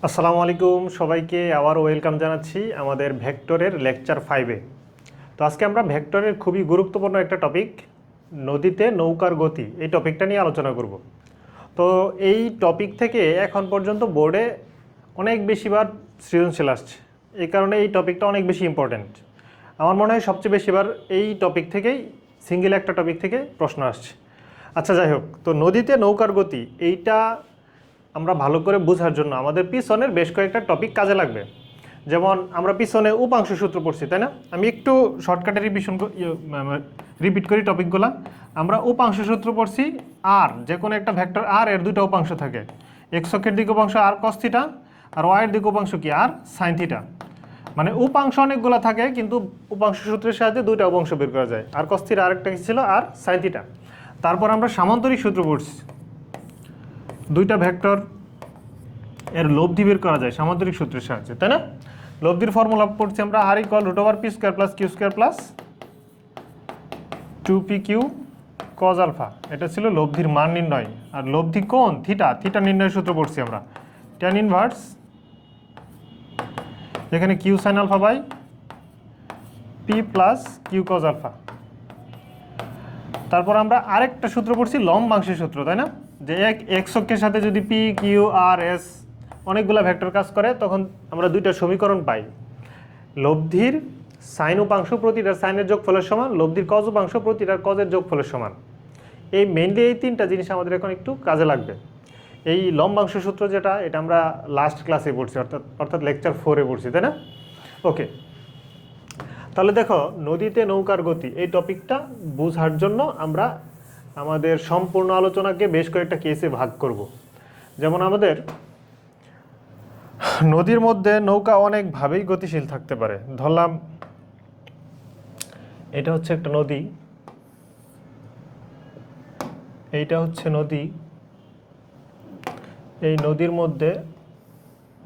আসসালামু আলাইকুম সবাইকে আবার ওয়েলকাম জানাচ্ছি আমাদের ভেক্টরের লেকচার 5-এ। তো আজকে আমরা ভেক্টরের খুবই গুরুত্বপূর্ণ একটা টপিক নদীতে নৌকার গতি এই টপিকটা নিয়ে আলোচনা করব। তো এই টপিক থেকে এখন পর্যন্ত বোর্ডে অনেক বেশিবার সৃজনশীল আসছে, এই কারণে এই টপিকটা অনেক বেশি ইম্পর্ট্যান্ট। আমার মনে হয় সবচেয়ে বেশিবার এই টপিক থেকেই সিঙ্গেল একটা টপিক থেকে প্রশ্ন আসছে। আচ্ছা যাই হোক, তো নদীতে নৌকার গতি এইটা আমরা ভালো করে বোঝার জন্য আমাদের পিছনের বেশ কয়েকটা টপিক কাজে লাগবে। যেমন আমরা পিছনে উপাংশ সূত্র পড়ছি, তাই না? আমি একটু শর্টকাটে রিপিট করি টপিকগুলো। আমরা উপাংশ সূত্র পড়ছি, আর যে কোনো একটা ভেক্টর আর এর দুটো উপাংশ থাকে, এক্স অক্ষের দিক উপাংশ আর কস থিটা, আর ওয়াইয়ের দিক উপাংশ কি আর সাইন থিটা। মানে উপাংশ অনেকগুলো থাকে, কিন্তু উপাংশ সূত্রের সাহায্যে দুইটা উপাংশ বের করা যায়, আর কস থিটা আরেকটা কি ছিল আর সাইন থিটা। তারপর আমরা সামান্তরিক সূত্র পড়ছি, দুইটা ভেক্টর এর লব্ধি বের করা যায় সামান্তরিক সূত্রের সাহায্যে, তাই না? লব্ধির ফর্মুলা পড়ছি আমরা R equal root over P square plus Q square plus 2pq cos alpha. এটা ছিল লব্ধির মান নির্ণয়। আর লব্ধি কোণ থিটা, থিটা নির্ণয়ের সূত্র পড়ছি আমরা ট্যান ইনভার্স যেখানে q sine alpha by p plus Q cos alpha. তারপর আমরা আরেকটা সূত্র পড়ছি লম্বাংশের সূত্র, তাই না? যে এক্স অক্ষের সাথে যদি পি কিউ আর এস অনেকগুলা ভেক্টর কাজ করে, তখন আমরা দুইটা সমীকরণ পাই। লব্ধির সাইন উপাংশ প্রতিটার সাইনের যোগফলের সমান, লব্ধির কজ উপাংশ প্রতিটার কজের যোগফলের সমান। এই মেইনলি এই তিনটা জিনিস আমাদের এখন একটু কাজে লাগবে। এই লম্বাংশ সূত্র যেটা, এটা আমরা লাস্ট ক্লাসে পড়ছি, অর্থাৎ লেকচার 4-এ পড়ছি, তাই না? ওকে, তাহলে দেখো নদীতে নৌকার গতি এই টপিকটা বোঝার জন্য আমরা আমাদের সম্পূর্ণ আলোচনাকে বেশ কয়েকটা কেসে ভাগ করব। যেমন আমাদের নদীর মধ্যে নৌকা অনেকভাবেই গতিশীল থাকতে পারে। ধরলাম এটা হচ্ছে একটা নদী, এইটা হচ্ছে নদী। এই নদীর মধ্যে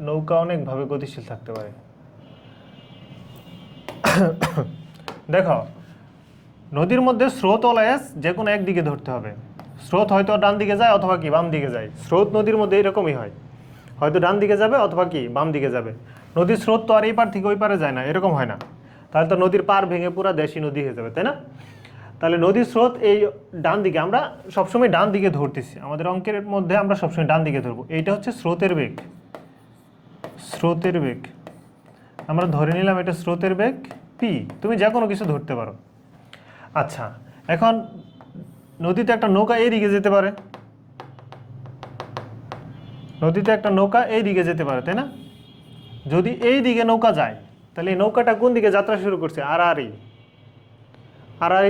নৌকা অনেকভাবে গতিশীল থাকতে পারে। দেখো, নদীর মধ্যে স্রোত অলয়েস যে কোনো একদিকে ধরতে হবে। স্রোত হয়তো ডান দিকে যায় অথবা কি বাম দিকে যায়। স্রোত নদীর মধ্যে এরকমই হয়, হয়তো ডান দিকে যাবে অথবা কি বাম দিকে যাবে। নদীর স্রোত তো আর এই পার থেকে ওই পারে যায় না, এরকম হয় না। তাহলে তো নদীর পার ভেঙে পুরো দেশি নদী হয়ে যাবে, তাই না? তাহলে নদীর স্রোত এই ডান দিকে, আমরা সবসময় ডান দিকে ধরতেছি, আমাদের অঙ্কের মধ্যে আমরা সবসময় ডান দিকে ধরবো। এইটা হচ্ছে স্রোতের বেগ। স্রোতের বেগ আমরা ধরে নিলাম এটা স্রোতের বেগ পি। তুমি যে কোনো কিছু ধরতে পারো। আচ্ছা, এখন নদীতে একটা নৌকা এই দিকে যেতে পারে, নদীতে একটা নৌকা এই দিকে যেতে পারে, তাই না? যদি এই দিকে নৌকা যায়, তাহলে এই নৌকাটা কোন দিকে যাত্রা শুরু করছে? আর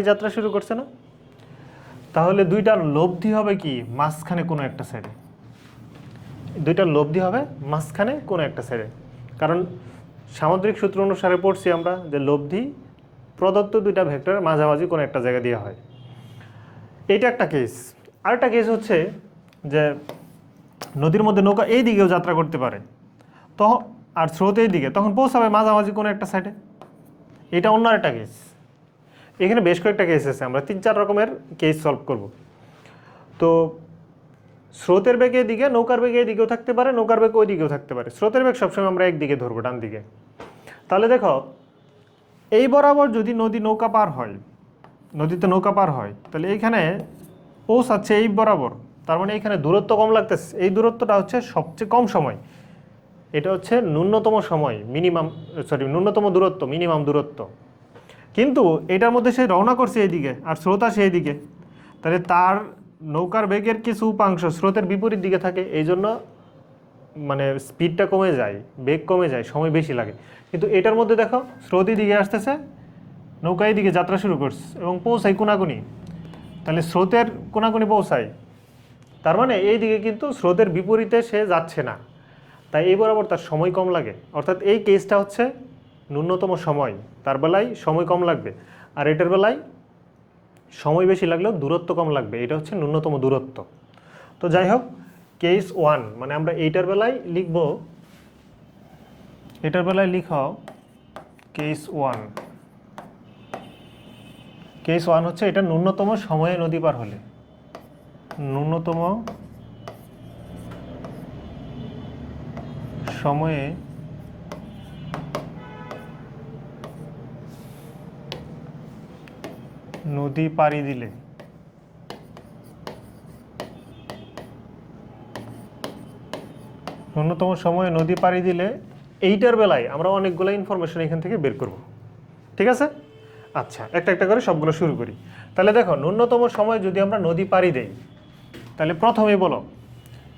যাত্রা শুরু করছে না? তাহলে দুইটার লব্ধি হবে কি মাঝখানে কোনো একটা সাইডে, দুইটার লব্ধি হবে মাঝখানে কোনো একটা সাইডে। কারণ সামুদ্রিক সূত্র অনুসারে পড়ছি আমরা যে লব্ধি প্রদত্ত দুইটা ভেক্টরের মাঝামাঝি কোনো একটা জায়গা দিয়ে হয়। এইটা একটা কেস। আরেকটা কেস হচ্ছে যে নদীর মধ্যে নৌকা এই দিকেও যাত্রা করতে পারে, তো আর স্রোত এই দিকে, তখন পৌঁছাবে মাঝামাঝি কোনো একটা সাইডে। এটা অন্য একটা কেস। এখানে বেশ কয়েকটা কেস আছে, আমরা 3-4 রকমের কেস সলভ করব। তো স্রোতের বেগ এই দিকে, নৌকার বেগ এই দিকেও থাকতে পারে, নৌকার বেগ ওই দিকেও থাকতে পারে। স্রোতের বেগ সবসময় আমরা একদিকে ধরবো, ডান দিকে। তাহলে দেখো, এই বরাবর যদি নৌকা পার হয়, নদীতে নৌকা পার হয়, তাহলে এইখানে পৌঁছাচ্ছে এই বরাবর, তার মানে এইখানে দূরত্ব কম লাগতেছে। এই দূরত্বটা হচ্ছে সবচেয়ে কম সময়, এটা হচ্ছে ন্যূনতম সময়, ন্যূনতম দূরত্ব, মিনিমাম দূরত্ব। কিন্তু এটার মধ্যে সে রওনা করছে এইদিকে আর স্রোত আসে এইদিকে, তাহলে তার নৌকার বেগের কিছু উপাংশ স্রোতের বিপরীত দিকে থাকে, এই জন্য মানে স্পিডটা কমে যায়, বেগ কমে যায়, সময় বেশি লাগে। কিন্তু এটার মধ্যে দেখো স্রোত দিকে আসতেছে, নৌকা দিকে যাত্রা শুরু করছে এবং পৌঁছায় কোনাকুনি, তাহলে স্রোতের কোনাকুনি পৌঁছায়, তার মানে এই দিকে কিন্তু স্রোতের বিপরীতে সে যাচ্ছে না, তাই এই বরাবর তার সময় কম লাগে। অর্থাৎ এই কেসটা হচ্ছে ন্যূনতম সময়, তার বেলায় সময় কম লাগবে, আর এটার বেলায় সময় বেশি লাগলেও দূরত্ব কম লাগবে, এটা হচ্ছে ন্যূনতম দূরত্ব। তো যাই হোক, কেস 1 মানে আমরা এইটার বেলায় লিখব, এটার বেলায় লিখ কেস 1। কেস 1 হচ্ছে এটা ন্যূনতম সময়ে নদী পার হলে, ন্যূনতম সময়ে নদী পাড়ি দিলে ন্যূনতম সময়ে নদী পাড়ি দিলে এইটার বেলায় আমরা অনেকগুলো ইনফরমেশন এখান থেকে বের করব। ঠিক আছে? আচ্ছা, একটা একটা করে সবগুলো শুরু করি। তাহলে দেখো, ন্যূনতম সময়ে যদি আমরা নদী পাড়ি দেই, তাহলে প্রথমেই বলো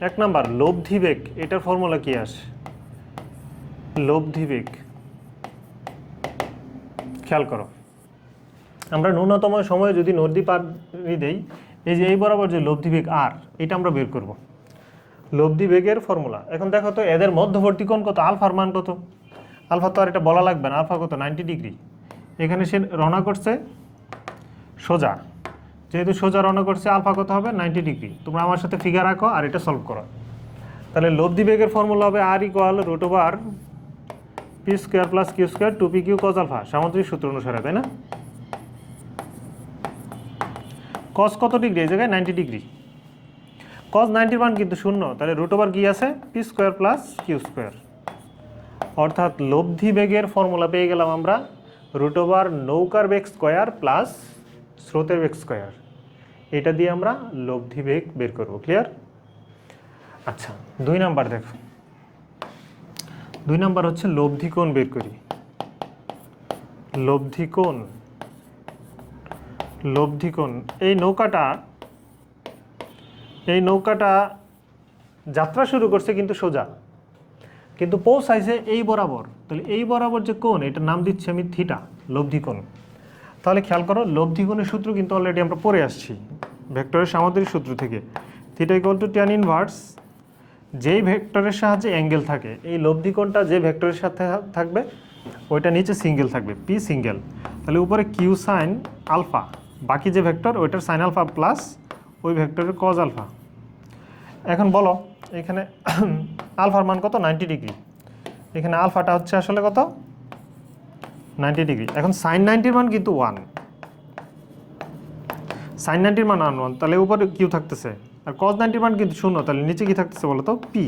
1 নাম্বার লব্ধি বেগ, এটার ফর্মুলা কি আসে? লব্ধি বেগ, খেয়াল করো, আমরা ন্যূনতম সময়ে যদি নদী পাড়ি দেই, এই যে এই বরাবর যে লব্ধি বেগ আর, এটা আমরা বের করব। লব্ধি বেগের ফর্মুলা। এখন দেখো তো এদের মধ্যবর্তী কোণ কত, আলফার মান কত? আলফা তো আর এটা বলা লাগবে না, আলফা কত, 90 ডিগ্রি। এখানে সে রওনা করছে সোজা, যেহেতু সোজা রওনা করছে আলফা কত হবে, 90 ডিগ্রি। তোমরা আমার সাথে ফিগার রাখো আর এটা সলভ করো। তাহলে লব্ধি বেগের ফর্মুলা হবে R equal √, p square plus Q square 2pq cos alpha, সামুদ্রিক সূত্র অনুসারে, তাই না? cos কত ডিগ্রি এই জায়গায়, 90 ডিগ্রি। cos 90 মান কিন্তু 0, তাহলে √, কি আছে, p square plus Q square. অর্থাৎ লব্ধি বেগের ফর্মুলা পেয়ে গেলাম আমরা √, নৌকার বেগ স্কোয়ার প্লাস স্রোতের বেগ স্কোয়ার। এটা দিয়ে আমরা লব্ধি বেগ বের করব। ক্লিয়ার? আচ্ছা, 2 নাম্বার দেখো, 2 নাম্বার হচ্ছে লব্ধি কোণ বের করি। লব্ধি কোণ, লব্ধি কোণ, এই নৌকাটা যাত্রা শুরু করছে কিন্তু সোজা, কিন্তু পৌঁছাইছে এই বরাবর। তাহলে এই বরাবর যে কোণ, এটার নাম দিচ্ছি আমি থিটা, লব্ধি কোণ। তাহলে খেয়াল করো, লব্ধি কোণের সূত্র কিন্তু অলরেডি আমরা পড়ে আসছি ভেক্টরের সামুদ্রিক সূত্র থেকে। Theta equal to tan inverse, যেই ভেক্টরের সাহায্যে অ্যাঙ্গেল থাকে, এই লব্ধি কোণটা যে ভেক্টরের সাথে থাকবে ওইটা নিচে সিঙ্গেল থাকবে, পি সিঙ্গেল। তাহলে উপরে কিউ সাইন আলফা, বাকি যে ভেক্টর ওইটার সাইন আলফা প্লাস ওই ভেক্টরের কজ আলফা। এখন বলো এখানে আলফার মান কত, 90 ডিগ্রি। এখানে আলফাটা হচ্ছে আসলে কত, 90 ডিগ্রি। এখন সাইন 90-র মান কিন্তু 1, সাইন 90-র মান 1, তাহলে উপরে কিউ থাকতেছে। আর কজ 90-র মান কিন্তু 0, তাহলে নিচে কি থাকতেছে বলো তো, পি।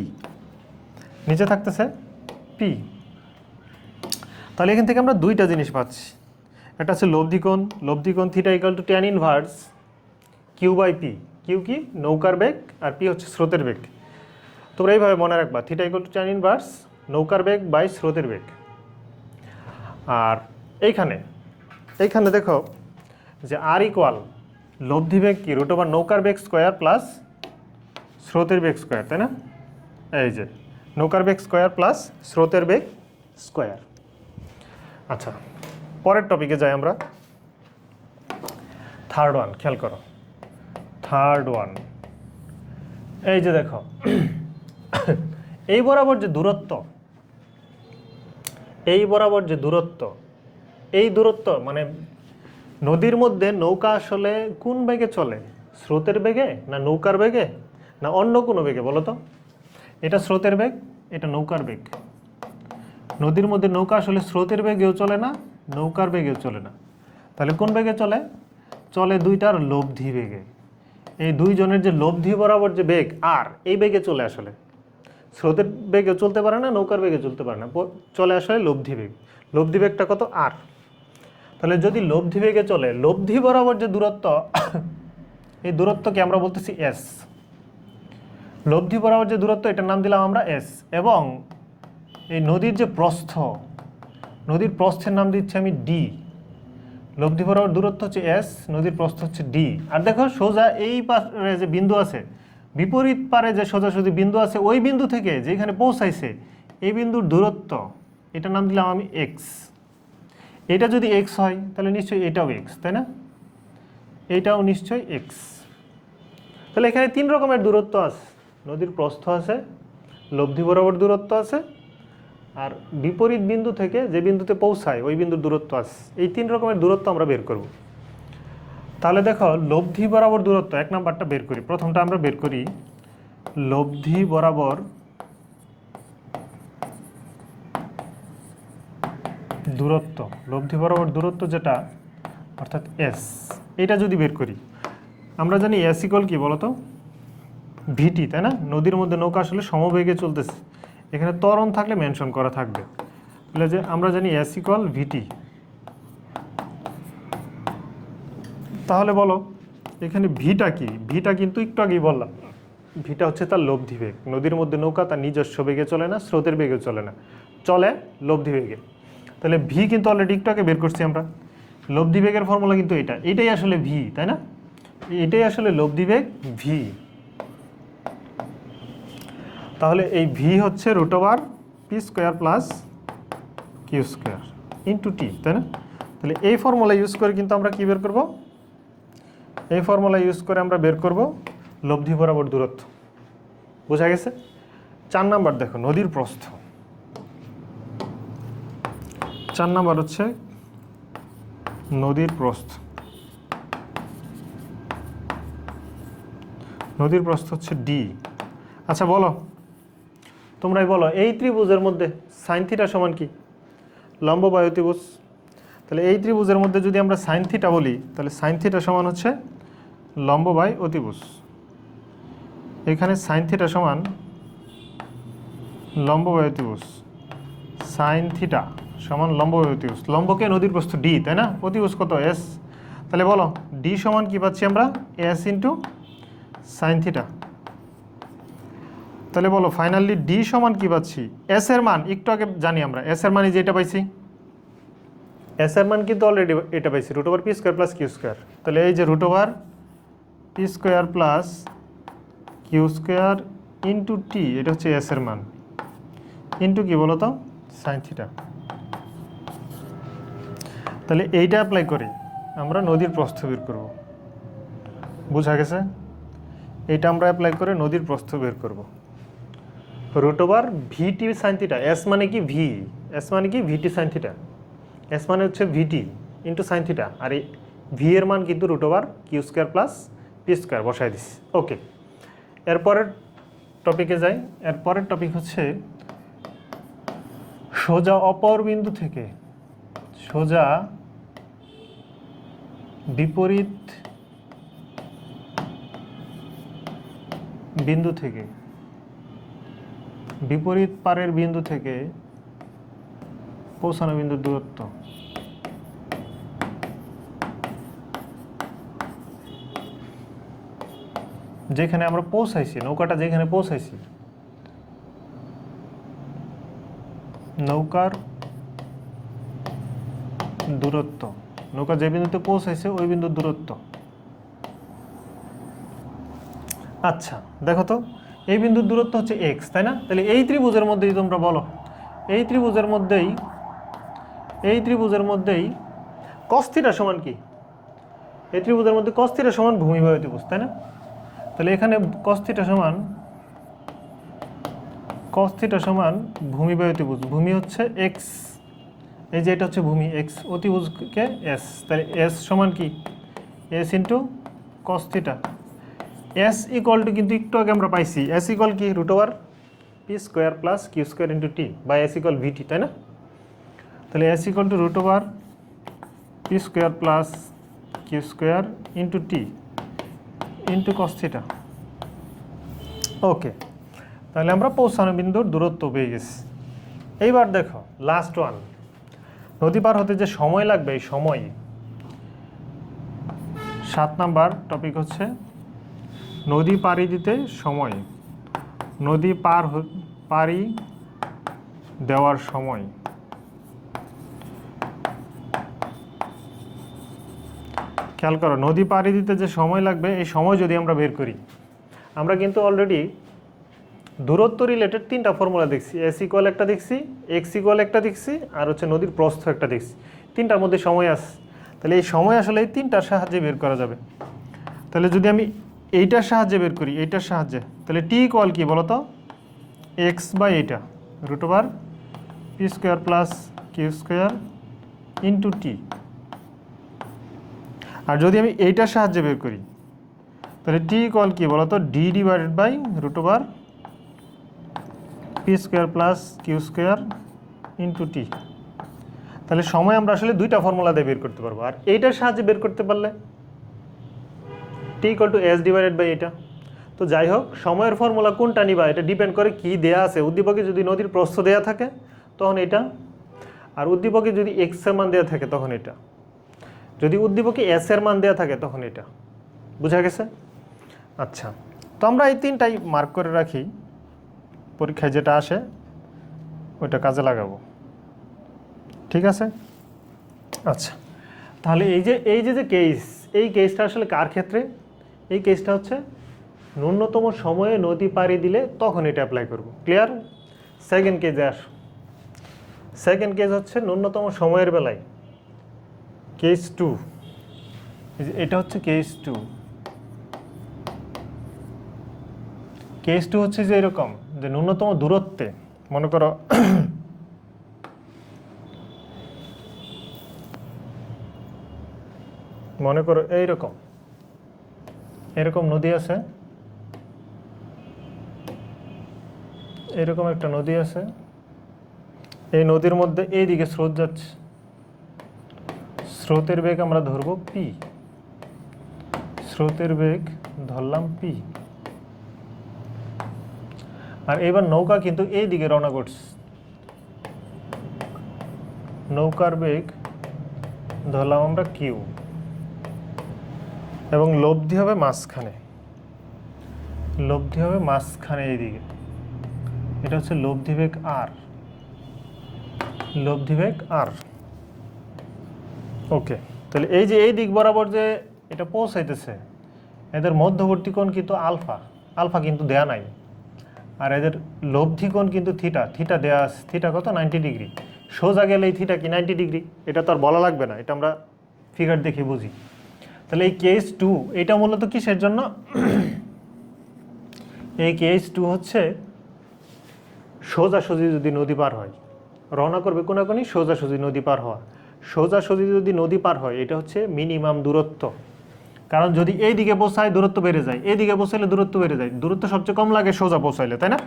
নিচে থাকতেছে পি। তাহলে এখান থেকে আমরা দুইটা জিনিস পাচ্ছি। একটা হচ্ছে লব্ধি কোণ theta equal to tan inverse Q by P. Q কি, নৌকার বেগ, আর পি হচ্ছে স্রোতের বেগ। তোমরা এইভাবে মনে রাখবা, theta equal to tan inverse নৌকার বেগ বাই স্রোতের বেগ। আর এইখানে দেখো যে আর ইকুয়াল লব্ধি বেগ কি, √, নৌকার বেগ স্কোয়ার প্লাস স্রোতের বেগ স্কোয়ার, তাই না? এই যে নৌকার বেগ স্কোয়ার প্লাস স্রোতের বেগ স্কোয়ার। আচ্ছা, পরের টপিকে যাই আমরা। থার্ড ওয়ান, খেয়াল করো, থার্ড ওয়ান। এই যে দেখো, এই বরাবর যে দূরত্ব, এই দূরত্ব মানে নদীর মধ্যে নৌকা আসলে কোন বেগে চলে, স্রোতের বেগে না নৌকার বেগে না অন্য কোনো বেগে বলো তো? এটা স্রোতের বেগ, এটা নৌকার বেগ। নদীর মধ্যে নৌকা আসলে স্রোতের বেগেও চলে না, নৌকার বেগেও চলে না। তাহলে কোন বেগে চলে? চলে দুইটার লব্ধি বেগে। এই দুইজনের যে লব্ধি বরাবর যে বেগ আর, এই বেগে চলে। আসলে স্রোতের বেগে চলতে পারে না, নৌকার বেগে চলতে পারে না, চলে আসলে লব্ধি বেগ। লব্ধি বেগটা কত, আর। তাহলে যদি লব্ধি বেগে চলে, লব্ধি বরাবর যে দূরত্ব, এই দূরত্বকে আমরা বলতেছি এস। লব্ধি বরাবর যে দূরত্ব, এটার নাম দিলাম আমরা এস। এবং এই নদীর যে প্রস্থ, নদীর প্রস্থের নাম দিচ্ছি আমি ডি। লব্ধি বরাবর দূরত্ব হচ্ছে এস, নদীর প্রস্থ হচ্ছে ডি। আর দেখো সোজা এই পারে যে বিন্দু আছে, বিপরীত পারে যে সোজাসুজি বিন্দু আছে, ওই বিন্দু থেকে যেখানে পৌঁছাইছে এই বিন্দুর দূরত্ব, এটার নাম দিলাম আমি এক্স। এটা যদি এক্স হয় তাহলে নিশ্চয়ই এটাও এক্স, তাই না? এটাও নিশ্চয়ই এক্স। তাহলে এখানে 3 রকমের দূরত্ব আছে, নদীর প্রস্থ আছে, লব্ধি বরাবর দূরত্ব আছে, আর বিপরীত বিন্দু থেকে যে বিন্দুতে পৌঁছায় ওই বিন্দুর দূরত্ব আছে। এই 3 রকমের দূরত্ব আমরা বের করব। তাহলে দেখো, লব্ধি বরাবর দূরত্ব 1 নাম্বারটা বের করি। প্রথমটা আমরা বের করি লব্ধি বরাবর দূরত্ব। লব্ধি বরাবর দূরত্ব যেটা, অর্থাৎ এস, এটা যদি বের করি, আমরা জানি এস ইকুয়াল কি বলতো, ভিটি, তাই না? নদীর মধ্যে নৌকা আসলে সমবেগে চলতেছে, এখানে ত্বরণ থাকলে মেনশন করা থাকবে। তাহলে যে আমরা জানি এস ইকুয়াল ভিটি, তাহলে বলো এখানে ভিটা কি? ভিটা কিন্তু একটু আগেই বললাম, ভিটা হচ্ছে তার লব্ধি বেগ। নদীর মধ্যে নৌকা তার নিজস্ব বেগে চলে না, স্রোতের বেগে চলে না, চলে লব্ধি বেগে। তাহলে ভি কিন্তু অলরেডি একটু আগে বের করছি আমরা। লব্ধি বেগের ফর্মুলা কিন্তু এটাই আসলে ভি, তাই না? এটাই আসলে লব্ধি বেগ ভি। তাহলে এই ভি হচ্ছে √, p square plus Q square into t, তাই না? তাহলে এই ফর্মুলা ইউজ করে কিন্তু আমরা কি বের করব? এই ফর্মুলা ইউজ করে আমরা বের করব লব্ধি বরাবর দূরত্ব। বোঝা গেছে? 4 নাম্বার দেখো, নদীর প্রস্থ। 4 নাম্বার হচ্ছে নদীর প্রস্থ। নদীর প্রস্থ হচ্ছে ডি। আচ্ছা বলো, তোমরাই বলো, এই ত্রিভুজের মধ্যে সাইন থিটা সমান কি? লম্ব বাই অতিভুজ। তাহলে এই ত্রিভুজের মধ্যে যদি আমরা সাইন থিটা বলি, তাহলে সাইন থিটা সমান হচ্ছে লম্ব বাই অতিভুজ। এখানে সাইন থিটা সমান লম্ব বাই অতিভুজ, সাইন থিটা সমান লম্ব বাই অতিভুজ। লম্বকে নদীর প্রস্থ ডি, তাই না? অতিভুজ কত? এস। তাহলে বলো ডি সমান কি পাচ্ছি আমরা? S into sine theta. তাহলে বলো ফাইনালি ডি সমান কি পাচ্ছি? এস এর মান একটু আগে জানি আমরা, এস এর মানে যেটা পাইছি, এস এর মান কিন্তু অলরেডি এটা পাইছি, √, p square plus Q square. তাহলে এই যে √, p square plus Q square into t, এটা হচ্ছে এস এর মান, ইন্টু কি বলো তো? Sine theta. তাহলে এইটা অ্যাপ্লাই করি আমরা নদীর প্রস্থ বের করব। বোঝা গেছে? এইটা আমরা অ্যাপ্লাই করে নদীর প্রস্থ বের করব। √, ভিটি সাইন থিটা। এস মানে কি? ভি। এস মানে কি? ভিটি সাইন থিটা। এস মানে হচ্ছে ভিটি ইন্টু সাইন থিটা, আর এই ভি এর মান কিন্তু √, Q square plus P square বসাই দিচ্ছি। ওকে, এরপরের টপিকে যাই। এরপরের টপিক হচ্ছে সোজা অপর বিন্দু থেকে সোজা বিপরীত বিন্দু থেকে, বিপরীত পারের বিন্দু থেকে পৌঁছানো বিন্দুর দূরত্ব। যেখানে আমরা পৌঁছাইছি, নৌকাটা যেখানে পৌঁছাইছি, নৌকার দূরত্ব, নৌকা যে বিন্দুতে পৌঁছাইছে ওই বিন্দুর দূরত্ব। আচ্ছা দেখো তো, এই বিন্দুর দূরত্ব হচ্ছে এক্স, তাই না? তাহলে এই ত্রিভুজের মধ্যেই তোমরা বলো, এই ত্রিভুজের মধ্যেই cos θ সমান কি? এই ত্রিভুজের মধ্যে cos θ সমান ভূমি বাই অতিভুজ, তাই না? তাহলে এখানে cos θ সমান ভূমি বাই অতিভুজ। ভূমি হচ্ছে এক্স, এই যে এটা হচ্ছে ভূমি এক্স, অতিভুজকে এস। তাহলে এস সমান কি? S into cos θ। S equal to কিন্তু একটু আগে আমরা পাইছি, এস ইকুয়াল কি? √, P square plus Q square into t by s equal v t, তাই না? তাহলে s equal to √, p square plus Q square into t into cos θ। Okay, তাহলে আমরা পৌঁছানো বিন্দুর দূরত্ব পেয়ে গেছি। এইবার দেখো লাস্ট ওয়ান, নদী পার হতে যে সময় লাগবে, এই সময়। 7 নাম্বার টপিক হচ্ছে নদী পাড়ি দিতে সময়, নদী পাড়ি দেওয়ার সময়। খেয়াল করো, নদী পাড়ি দিতে যে সময় লাগবে, এই সময় যদি আমরা বের করি, আমরা কিন্তু অলরেডি দূরত্ব রিলেটেড 3টা ফর্মুলা দেখছি। এস ইকুয়াল একটা দেখছি, এক্স ইকুয়াল একটা দেখছি, আর হচ্ছে নদীর প্রস্থ একটা দেখছি। 3টার মধ্যে সময় আছে। তাহলে এই সময় আসলে এই 3টার সাহায্যে বের করা যাবে। তাহলে যদি আমি এইটার সাহায্যে বের করি, এইটার সাহায্যে, তাহলে টি ইকুয়াল কি বলো তো? এক্স বাই এইটা, √, p square plus Q square into t. আর যদি আমি এইটার সাহায্যে বের করি, তাহলে টি ইকুয়াল কি বলো তো? D divided by √, p square plus Q square into t. তাহলে সময় আমরা আসলে 2টা ফর্মুলা দিয়ে বের করতে পারবো। আর এইটার সাহায্যে বের করতে পারলে t equal to s divided by এটা। তো যাই হোক, সময়ের ফর্মুলা কোনটা নিবা এটা ডিপেন্ড করে কি দেয়া আছে। উদ্দীপকে যদি নদীর প্রস্থ দেয়া থাকে তখন এটা, আর উদ্দীপকে যদি এক্স এর মান দেওয়া থাকে তখন এটা, যদি উদ্দীপকে এস এর মান দেওয়া থাকে তখন এটা। বুঝা গেছে? আচ্ছা, তো আমরা এই তিনটাই মার্ক করে রাখি, পরীক্ষায় যেটা আসে ওইটা কাজে লাগাবো। ঠিক আছে? আচ্ছা, তাহলে এই যে কেস, এই কেসটা আসলে কার ক্ষেত্রে? এই কেসটা হচ্ছে ন্যূনতম সময়ে নদী পাড়ি দিলে তখন এটা অ্যাপ্লাই করব। ক্লিয়ার? সেকেন্ড কেজে আস। সেকেন্ড কেস হচ্ছে ন্যূনতম সময়ের বেলায়, কেস 2। এটা হচ্ছে কেস 2। কেস 2 হচ্ছে যে এরকম, যে ন্যূনতম দূরত্বে, মনে করো এইরকম এরকম নদী আছে, এরকম একটা নদী আছে, এই নদীর মধ্যে এইদিকে স্রোত যাচ্ছে, স্রোতের বেগ আমরা ধরবো পি, স্রোতের বেগ ধরলাম পি, আর এবার নৌকা কিন্তু এই দিকে রওনা করছে, নৌকার বেগ ধরলাম আমরা কিউ, এবং লব্ধি হবে মাঝখানে, লব্ধি হবে মাঝখানে এইদিকে, এটা হচ্ছে লব্ধি বেগ আর, লব্ধি বেগ আর। ওকে, তাহলে এই যে এই দিক বরাবর যে এটা পৌঁছাইতেছে, এদের মধ্যবর্তী কোণ কিন্তু আলফা, আলফা কিন্তু দেয়া নাই, আর এদের লব্ধি কোণ কিন্তু থিটা, থিটা দেয়া আছে, থিটা কত? 90 ডিগ্রি। সোজা গেলে এই থিটা কি 90 ডিগ্রি? এটা তো আর বলা লাগবে না, এটা আমরা ফিগার দেখে বুঝি। তাহলে এই কেস 2 এটা মূলত কিসের জন্য? এই কেস 2 হচ্ছে সোজাসুজি যদি নদী পার হয়, রওনা করবে কোনাকুনি, সোজাসুজি নদী পার হওয়া, সোজাসুজি যদি নদী পার হয় এটা হচ্ছে মিনিমাম দূরত্ব। কারণ যদি এই দিকে পৌঁছায় দূরত্ব বেড়ে যায়, এই দিকে পৌঁছাইলে দূরত্ব বেড়ে যায়, দূরত্ব সবচেয়ে কম লাগে সোজা পৌঁছাইলে, তাই না?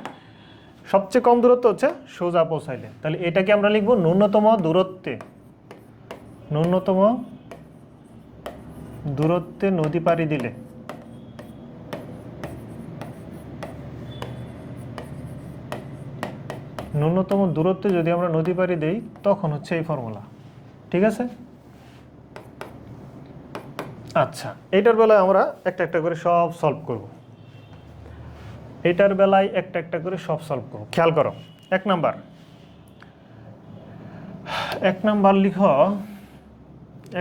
সবচেয়ে কম দূরত্ব হচ্ছে সোজা পৌঁছাইলে। তাহলে এটাকে আমরা লিখবো ন্যূনতম দূরত্বে, ন্যূনতম দূরত্বে নদী পাড়ি দিলে, ন্যূনতম দূরত্বে যদি আমরা নদী পাড়ি দেই তখন হচ্ছে এই ফর্মুলা। ঠিক আছে? আচ্ছা, এইটার বেলায় আমরা একটা একটা করে সব সলভ করব, এটার বেলায় একটা একটা করে সব সলভ করব। খেয়াল করো, 1 নাম্বার, 1 নাম্বার লিখো,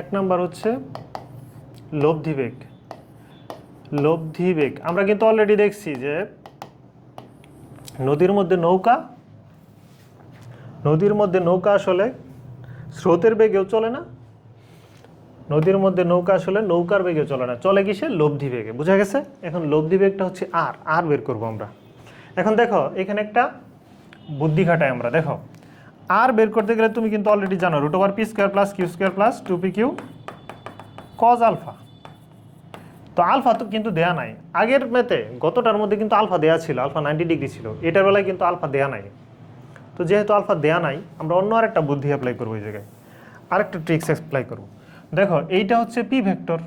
1 নাম্বার হচ্ছে লব্ধি বেগ। লব্ধি বেগ আমরা কিন্তু অলরেডি দেখছি যে নদীর মধ্যে নৌকা, নদীর মধ্যে নৌকা আসলে স্রোতের বেগেও চলে না, নদীর মধ্যে নৌকা আসলে নৌকার বেগে চলে না, চলে কিসে? লব্ধি বেগে। বুঝা গেছে? এখন লব্ধি বেগটা হচ্ছে আর, আর বের করবো আমরা। এখন দেখো এখানে একটা বুদ্ধি খাটাই আমরা, দেখো আর বের করতে গেলে তুমি কিন্তু অলরেডি জানো √p² + q² + 2pq cos alpha. তো আলফা তো কিন্তু দেয়া নাই আগের মেতে, গতটার মধ্যে কিন্তু আলফা দেয়া ছিল, আলফা 90 ডিগ্রি ছিল, এটার বেলায় কিন্তু আলফা দেয়া নাই। তো যেহেতু আলফা দেয়া নাই আমরা অন্য আরেকটা বুদ্ধি অ্যাপ্লাই করবো, এই জায়গায় আরেকটা ট্রিক্স অ্যাপ্লাই করবো। দেখো এইটা হচ্ছে পি ভেক্টর,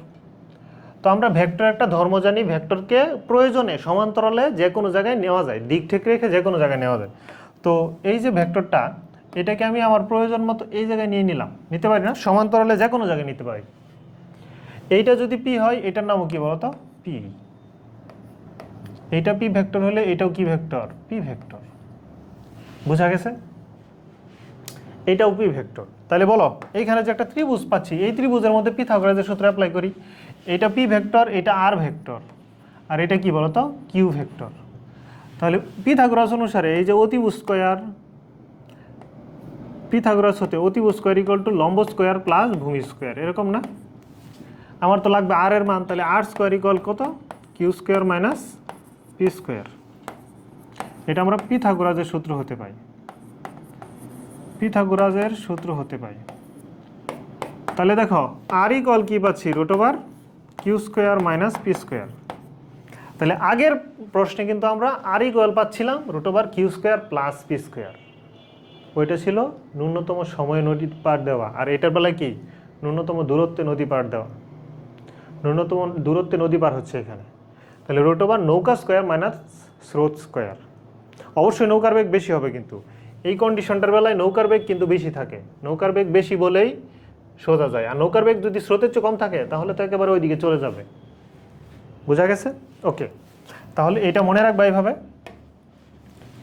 তো আমরা ভেক্টর একটা ধর্ম জানি, ভেক্টরকে প্রয়োজনে সমান্তরালে যে কোনো জায়গায় নেওয়া যায়, দিক ঠিক রেখে যে কোনো জায়গায় নেওয়া যায়। তো এই যে ভেক্টরটা, এটাকে আমি আমার প্রয়োজন মতো এই জায়গায় নিয়ে নিলাম, নিতে পারি না? সমান্তরালে যে কোনো জায়গায় নিতে পারি। এইটা যদি পি হয় এটার নামও কি বলতো? পি। এইটা পি ভেক্টর হলে এটাও কি ভেক্টর? P vector. বুঝা গেছে? এইটাও পি ভেক্টর। তাহলে বলো এইখানে যে একটা ত্রিভুজ পাচ্ছি, এই ত্রিভুজের মধ্যে পিথাগোরাসের সূত্র অ্যাপ্লাই করি, এটা পি ভেক্টর, এটা আর ভেক্টর, আর এটা কি বলতো? Q vector. তাহলে পিথাগোরাস অনুসারে এই যে অতিভুজ স্কয়ার, পিথাগোরাস হতে অতিভুজ স্কয়ার = লম্ব স্কয়ার প্লাস ভূমি স্কয়ার, এরকম না? আমার তো লাগবে আর এর মান, তাহলে r² = কত? q² - p²। এটা আমরা পিথাগোরাসের সূত্র হতে পাই, পিথাগোরাসের সূত্র হতে পাই। তাহলে দেখো r = কি পাচ্ছি? √q² - p²। তাহলে আগের প্রশ্নে কিন্তু আমরা r = পাচ্ছিলাম √q² + p²। ওইটা ছিল ন্যূনতম সময়ে নদী পার দেওয়া, আর এটার বেলায় কি? ন্যূনতম দূরত্বে নদী পার দেওয়া। ন্যূনতম দূরত্বে নদী পার হচ্ছে এখানে। তাহলে রুট ওভার নৌকা স্কোয়ার মাইনাস স্রোত স্কোয়ার। অবশ্যই নৌকার বেগ বেশি হবে, কিন্তু এই কন্ডিশনটার বেলায় নৌকার বেগ কিন্তু বেশি থাকে। নৌকার বেগ বেশি বলেই সোজা যায়, আর নৌকার বেগ যদি স্রোতের চেয়ে কম থাকে তাহলে তো একেবারে ওইদিকে চলে যাবে। বোঝা গেছে? ওকে, তাহলে এটা মনে রাখবা এইভাবে,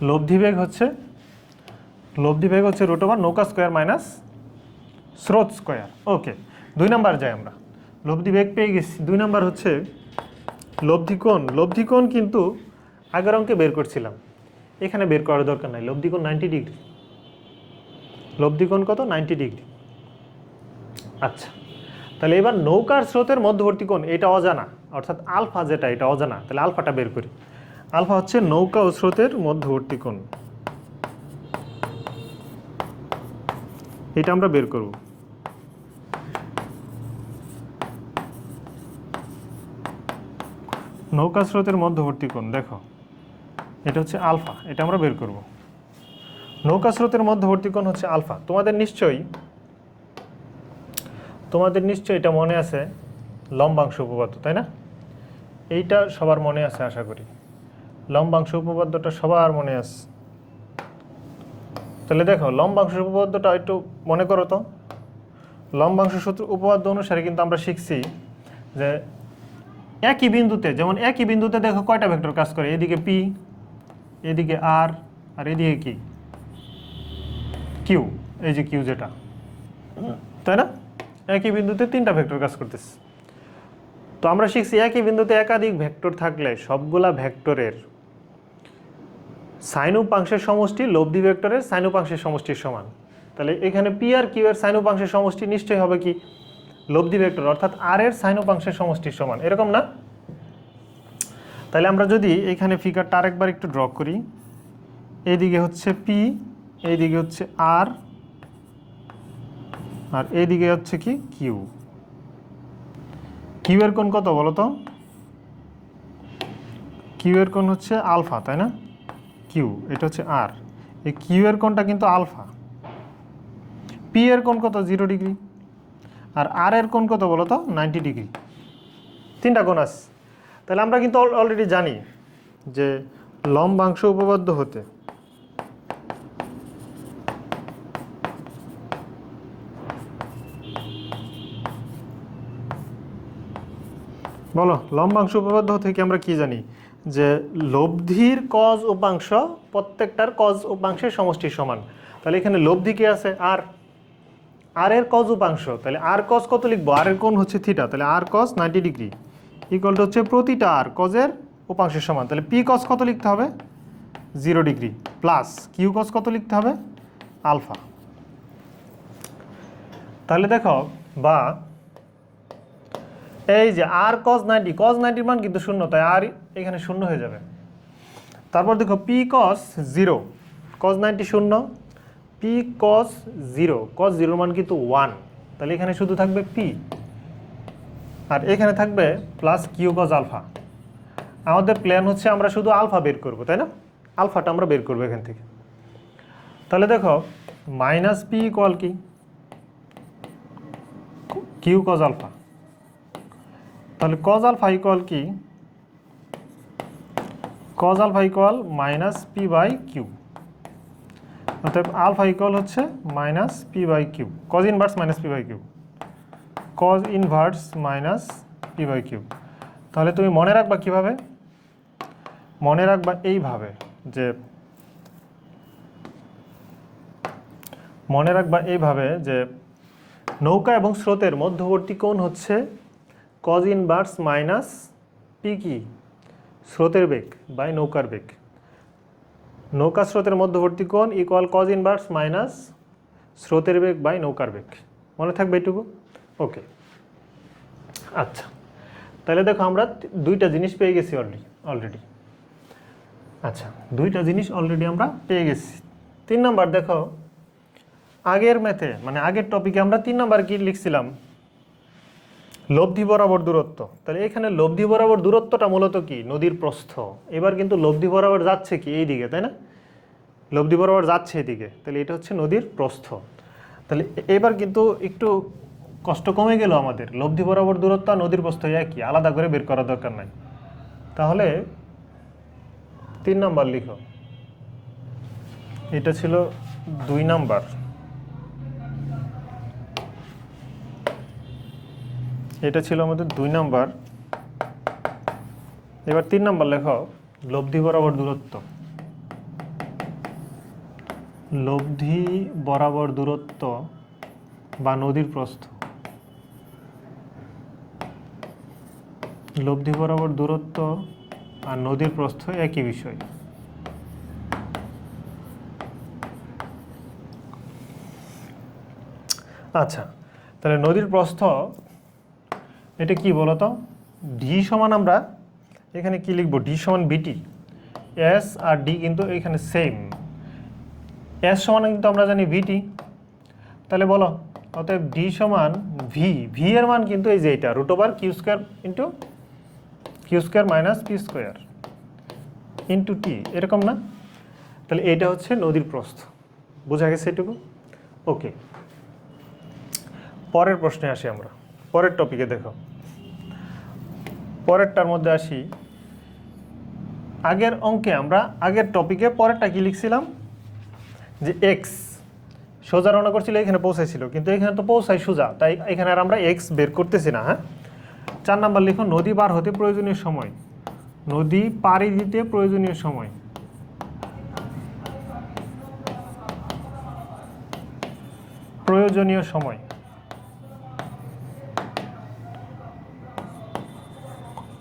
লব্ধি বেগ হচ্ছে রুট ওভার নৌকা স্কোয়ার মাইনাস স্রোত স্কোয়ার। ওকে, 2 নাম্বার যাই আমরা। লব্ধি বেগ পেয়ে গেছি। 2 নাম্বার হচ্ছে লব্ধি কোণ কিন্তু আগের অঙ্কে বের করছিলাম, এখানে বের করার দরকার নাই। লব্ধি কোণ 90 ডিগ্রি। লব্ধি কোণ কত? 90 ডিগ্রি। আচ্ছা, তাহলে এবার নৌকার স্রোতের মধ্যবর্তী কোণ, এটা অজানা, অর্থাৎ আলফা যেটা, এটা অজানা। তাহলে আলফাটা বের করি। আলফা হচ্ছে নৌকা ও স্রোতের মধ্যবর্তী কোণ, এটা আমরা বের করব। নৌকা স্রোতের মধ্যবর্তী কোণ, দেখো এটা হচ্ছে আলফা, এটা আমরা বের করব। নৌকা স্রোতের মধ্যবর্তী কোণ হচ্ছে আলফা। তোমাদের নিশ্চয়ই এটা মনে আছে, লম্বাংশ উপপাদ্য, তাই না? এইটা সবার মনে আছে আশা করি। লম্বাংশ উপপাদ্যটা সবার মনে আছে। তাহলে দেখো লম্বাংশ উপপাদ্যটা একটু মনে করো তো। লম্বাংশ সূত্র উপপাদ্য অনুসারে কিন্তু আমরা শিখছি যে একই বিন্দুতে দেখো কয়টা ভেক্টর কাজ করে, এদিকে পি, এদিকে আর, আর এদিকে কি কিউ, এই যে কিউ যেটা, তাই না? একই বিন্দুতে 3টা ভেক্টর কাজ করতেছে। তো আমরা শিখছি একই বিন্দুতে একাধিক ভেক্টর থাকলে সবগুলা ভেক্টরের সাইন উপাংশের সমষ্টি লব্ধি ভেক্টরের সাইন উপাংশের সমষ্টির সমান। তাহলে এখানে পি আর কিউ এর সাইন উপাংশের সমষ্টি নিশ্চয়ই হবে কি? লব্ধি ভেক্টর, অর্থাৎ আর এর সাইন উপাংশের সমষ্টির সমান, এরকম না? তাহলে আমরা যদি এখানে ফিগারটা আরেকবার একটু ড্র করি, এইদিকে হচ্ছে পি, এইদিকে হচ্ছে আর, আর এইদিকে হচ্ছে কি কিউ। কিউ এর কোণ কত বলো তো? কিউ এর কোণ হচ্ছে আলফা, তাই না? কিউ, এটা হচ্ছে আর, এই কিউ এর কোণটা কিন্তু আলফা। পি এর কোণ কত? 0 ডিগ্রি। আর আর এর কোণ কত বলো তো? 90 ডিগ্রি। 3টা কোণ আছে। তাহলে আমরা কিন্তু অলরেডি জানি যে লম্বাংশ উপপাদ্য হতে বলো, লম্বাংশ উপপাদ্য থেকে আমরা কি জানি? যে লব্ধির কজ উপাংশ প্রত্যেকটার কজ উপাংশের সমষ্টির সমান। তাহলে এখানে লব্ধি কি আছে? আর এর কজ উপাংশ, তাহলে আর কজ কত লিখবো? আর এর কোণ হচ্ছে থিটা, তাহলে আর কজ 90 ডিগ্রি ইকুয়াল টু হচ্ছে প্রতিটা আর কজের উপাংশের সমান। তাহলে পি কজ কত লিখতে হবে? 0 ডিগ্রি প্লাস কিউ কজ কত লিখতে হবে? আলফা। তাহলে দেখো, বা এই যে আর কজ 90 মান কিন্তু 0, তাই আর এখানে 0 হয়ে যাবে। তারপর দেখো P cos 0, cos 90 0, P cos 0 মান কিন্তু 1, তাহলে এখানে শুধু থাকবে পি, আর এখানে থাকবে প্লাস কিউ কজ আলফা। আমাদের প্ল্যান হচ্ছে আমরা শুধু আলফা বের করব, তাই না? আলফাটা আমরা বের করবো এখান থেকে। তাহলে দেখো মাইনাস পি ইকুয়াল কি? Q cos alpha. তাহলে কজ আলফা ইকুয়াল কি? Cos alpha equal minus P by Q. অর্থাৎ আলফা ইকুয়াল হচ্ছে minus P by Q, cos inverse minus P by Q, cos inverse minus P by Q. তাহলে তুমি মনে রাখবা কিভাবে? মনে রাখবা এইভাবে, যে নৌকা এবং স্রোতের মধ্যবর্তী কোণ হচ্ছে কজ ইনভার্স মাইনাস পি কি? স্রোতের বেগ বাই নৌকার বেগ। নৌকা স্রোতের মধ্যবর্তী কোণ ইকুয়াল কজ ইনভার্স মাইনাস স্রোতের বেগ বাই নৌকার বেগ। মনে থাকবে এটুকু? ওকে, আচ্ছা। তাহলে দেখো আমরা 2টা জিনিস পেয়ে গেছি অলরেডি। আচ্ছা, 2টা জিনিস অলরেডি আমরা পেয়ে গেছি। 3 নাম্বার দেখো, আগের ম্যাথে মানে আগের টপিকে আমরা 3 নাম্বার কি লিখছিলাম? লব্ধি বরাবর দূরত্ব। তাহলে এখানে লব্ধি বরাবর দূরত্বটা মূলত কি? নদীর প্রস্থ। এবার কিন্তু লব্ধি বরাবর যাচ্ছে কি? এইদিকে, তাই না? লব্ধি বরাবর যাচ্ছে এদিকে, তাহলে এটা হচ্ছে নদীর প্রস্থ। তাহলে এবার কিন্তু একটু কষ্ট কমে গেল আমাদের। লব্ধি বরাবর দূরত্ব আর নদীর প্রস্থ একই, আলাদা করে বের করার দরকার নাই। তাহলে 3 নাম্বার লিখো, এটা ছিল 2 নাম্বার, এটা ছিল আমাদের 2 নাম্বার। এবার 3 নাম্বার লেখো, লব্ধি বরাবর দূরত্ব। লব্ধি বরাবর দূরত্ব বা নদীর প্রস্থ। লব্ধি বরাবর দূরত্ব আর নদীর প্রস্থ একই বিষয়। আচ্ছা, তাহলে নদীর প্রস্থ এটা কি বলতো? ডি সমান, আমরা এখানে কি লিখব? ডি সমান বিটি। এস আর ডি কিন্তু এখানে সেম। এস সমান কিন্তু আমরা জানি বিটি, তাহলে বলো অতএব ডি সমান ভি। ভি এর মান কিন্তু এই যে এটা √/, Q square into q square minus P square into t, এরকম না? তাহলে এইটা হচ্ছে নদীর প্রস্থ। বোঝা গেছে এটুকু? ওকে, পরের প্রশ্নে আসি আমরা। পরের টপিকে দেখো, পরেরটার মধ্যে আসি। আগের অঙ্কে আমরা আগের টপিকে পরেরটা কি লিখছিলাম? যে এক্স সোজা রওনা করছিল, এখানে পৌঁছাইছিল, কিন্তু এখানে তো পৌঁছাই সোজা, তাই এখানে আর আমরা এক্স বের করতেছি না। হ্যাঁ, 4 নাম্বার লিখো, নদী পার হতে প্রয়োজনীয় সময়। নদী পাড়ি দিতে প্রয়োজনীয় সময়। প্রয়োজনীয় সময়।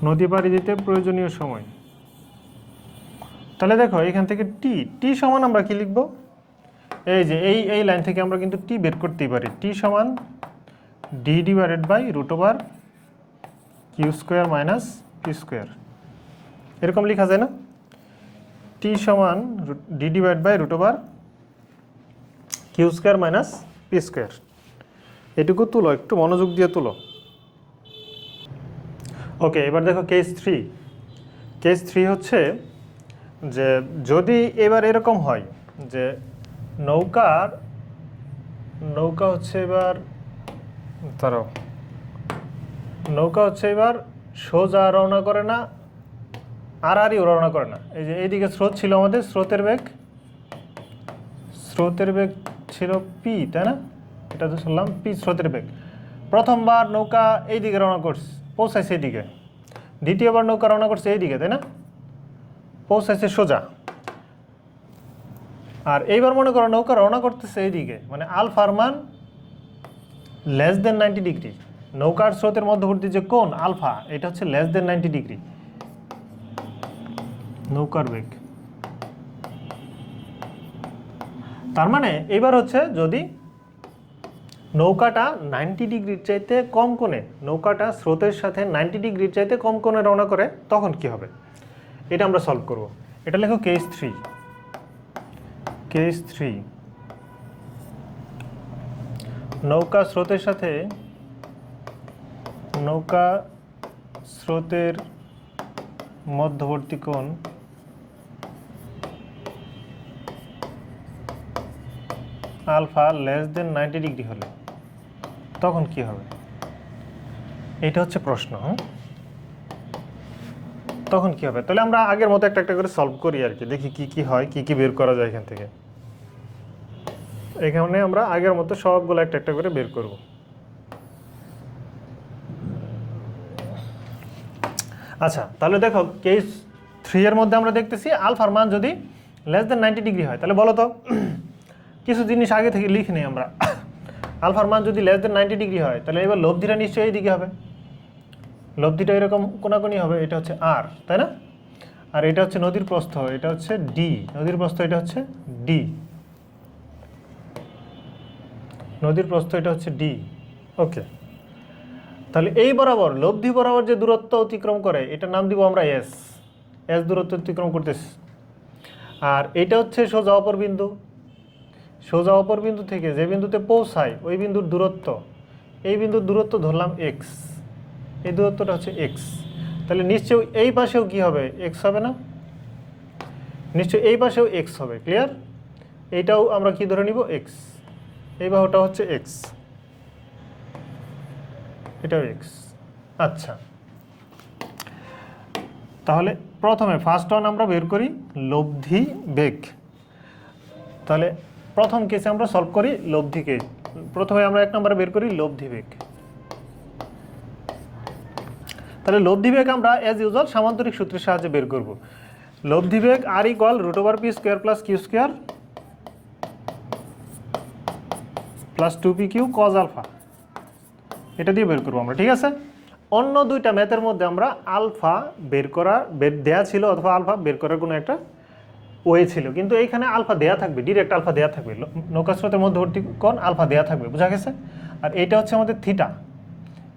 নদী পাড়ি দিতে প্রয়োজনীয় সময়। তাহলে দেখো এখান থেকে টি, টি সমান আমরা কি লিখব? এই যে এই লাইন থেকে আমরা কিন্তু টি বের করতেই পারি। টি সমান D divided by √/, Q square minus P square, এরকম লেখা যায় না? টি সমান D divide by √/, Q square minus P square. এটুকু তুলো, একটু মনোযোগ দিয়ে তুলো। ওকে, এবার দেখো কেস 3। কেস 3 হচ্ছে যে যদি এবার এরকম হয় যে নৌকা হচ্ছে এবার ধরো নৌকা হচ্ছে এবার সোজা রওনা করে না, আড়াআড়িও রওনা করে না। এই যে এইদিকে স্রোত ছিল আমাদের, স্রোতের বেগ ছিল পি, তাই না? এটা তো শুনলাম পি স্রোতের বেগ। প্রথমবার নৌকা এইদিকে রওনা করছে, পৌঁছাইছে এইদিকে। দ্বিতীয়বার নৌকা রওনা করছে এইদিকে, তাই না? পৌঁছাইছে সোজা। আর এইবার মনে করো নৌকা রওনা করতেছে এইদিকে, মানে আলফার মান <90 ডিগ্রি। নৌকার স্রোতের মধ্যবর্তী যে কোণ আলফা, এটা হচ্ছে <90 ডিগ্রি নৌকার বেগ। তার মানে এবার হচ্ছে যদি নৌকাটা 90 ডিগ্রির চাইতে কম কোণে, নৌকাটা স্রোতের সাথে 90 ডিগ্রির চাইতে কম কোণে রওনা করে, তখন কি হবে? এটা আমরা সলভ করব। এটা লেখো কেস 3। কেস 3, নৌকা স্রোতের মধ্যবর্তী কোণ আলফা <90 ডিগ্রি হলে তখন কি হবে? এটা হচ্ছে প্রশ্ন। তখন কি হবে? তাহলে আমরা আগের মতো একটা করে সলভ করি আর কি, দেখি কি কি হয়, কি কি বের করা যায় এখান থেকে। এখানে আমরা আগের মতো সবগুলো একটা করে বের করব। আচ্ছা, তাহলে দেখো কেস 3 এর মধ্যে আমরা দেখতেছি আলফার মান যদি <90 ডিগ্রি হয়, তাহলে বলো তো কিছু জিনিস আগে থেকে লিখে নিই আমরা। আলফার মান যদি <90 ডিগ্রি হয়, তাহলে এবার লব্ধিটা নিশ্চয়ই এইদিকে হবে। লব্ধিটা এরকম কোনাকুনি হবে, এটা হচ্ছে আর, তাই না? আর এটা হচ্ছে নদীর প্রস্থ, এটা হচ্ছে ডি। নদীর প্রস্থ এটা হচ্ছে ডি। নদীর প্রস্থ এটা হচ্ছে ডি। ওকে, তাহলে এই বরাবর লব্ধি বরাবর যে দূরত্ব অতিক্রম করে, এটার নাম দিব আমরা এস। এস দূরত্ব অতিক্রম করতেছি। আর এটা হচ্ছে সোজা অপর বিন্দু। সোজা অপর বিন্দু থেকে যে বিন্দুতে পৌঁছায় ওই বিন্দুর দূরত্ব, এই বিন্দুর দূরত্ব ধরলাম এক্স। এই দূরত্বটা হচ্ছে এক্স। তাহলে নিশ্চয়ই এই পাশেও কি হবে? এক্স হবে না? নিশ্চয়ই এই পাশেও এক্স হবে। ক্লিয়ার? এইটাও আমরা কি ধরে নিব? এক্স। এই বাহুটা হচ্ছে এক্স, এটাও এক্স। আচ্ছা, তাহলে প্রথমে ফার্স্ট ওয়ান আমরা বের করি লব্ধি বেগ। তাহলে প্রথম কেসে আমরা সলভ করি লব্ধি কেস। প্রথমে আমরা 1 নম্বরে বের করি লব্ধি বেগ। তাহলে লব্ধি বেগ আমরা অ্যাজ ইউজুয়াল সামান্তরিক সূত্রের সাহায্যে বের করব। লব্ধি বেগ R equal √p² + q² plus 2pq cos alpha, এটা দিয়ে বের করবো আমরা, ঠিক আছে। অন্য দুইটা ম্যাথের মধ্যে আমরা আলফা বের দেয়া ছিল অথবা আলফা বের করার কোনো একটা ওয়ে ছিল, কিন্তু এইখানে আলফা দেয়া থাকবে, ডিরেক্ট আলফা দেয়া থাকবে, নৌকা স্রোতের মধ্যবর্তী কোণ আলফা দেয়া থাকবে, বোঝা গেছে। আর এইটা হচ্ছে আমাদের থিটা,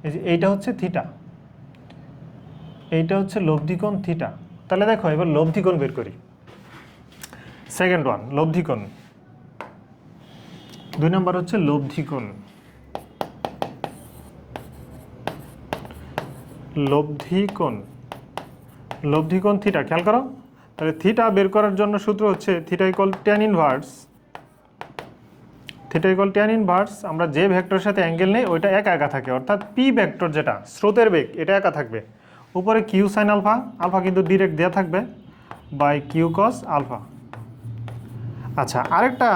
এই যে এইটা হচ্ছে থিটা, এইটা হচ্ছে লব্ধি কোণ থিটা। তাহলে দেখো এবার লব্ধি কোণ বের করি। সেকেন্ড ওয়ান লব্ধি কোণ, 2 নম্বর হচ্ছে লব্ধি কোণ। লব্ধি কোণ থিটা, খেয়াল করো। তাহলে থিটা বের করার জন্য সূত্র হচ্ছে থিটা ইকুয়াল ট্যান ইনভার্স। আমরা যে ভেক্টরের সাথে অ্যাঙ্গেল নেই ওইটা একা একা থাকে, অর্থাৎ পি ভেক্টর যেটা স্রোতের বেগ এটা একা থাকবে, উপরে কিউ সাইন আলফা, আলফা কিন্তু ডিরেক্ট দেওয়া থাকবে, বাই কিউ কস আলফা। আচ্ছা, আরেকটা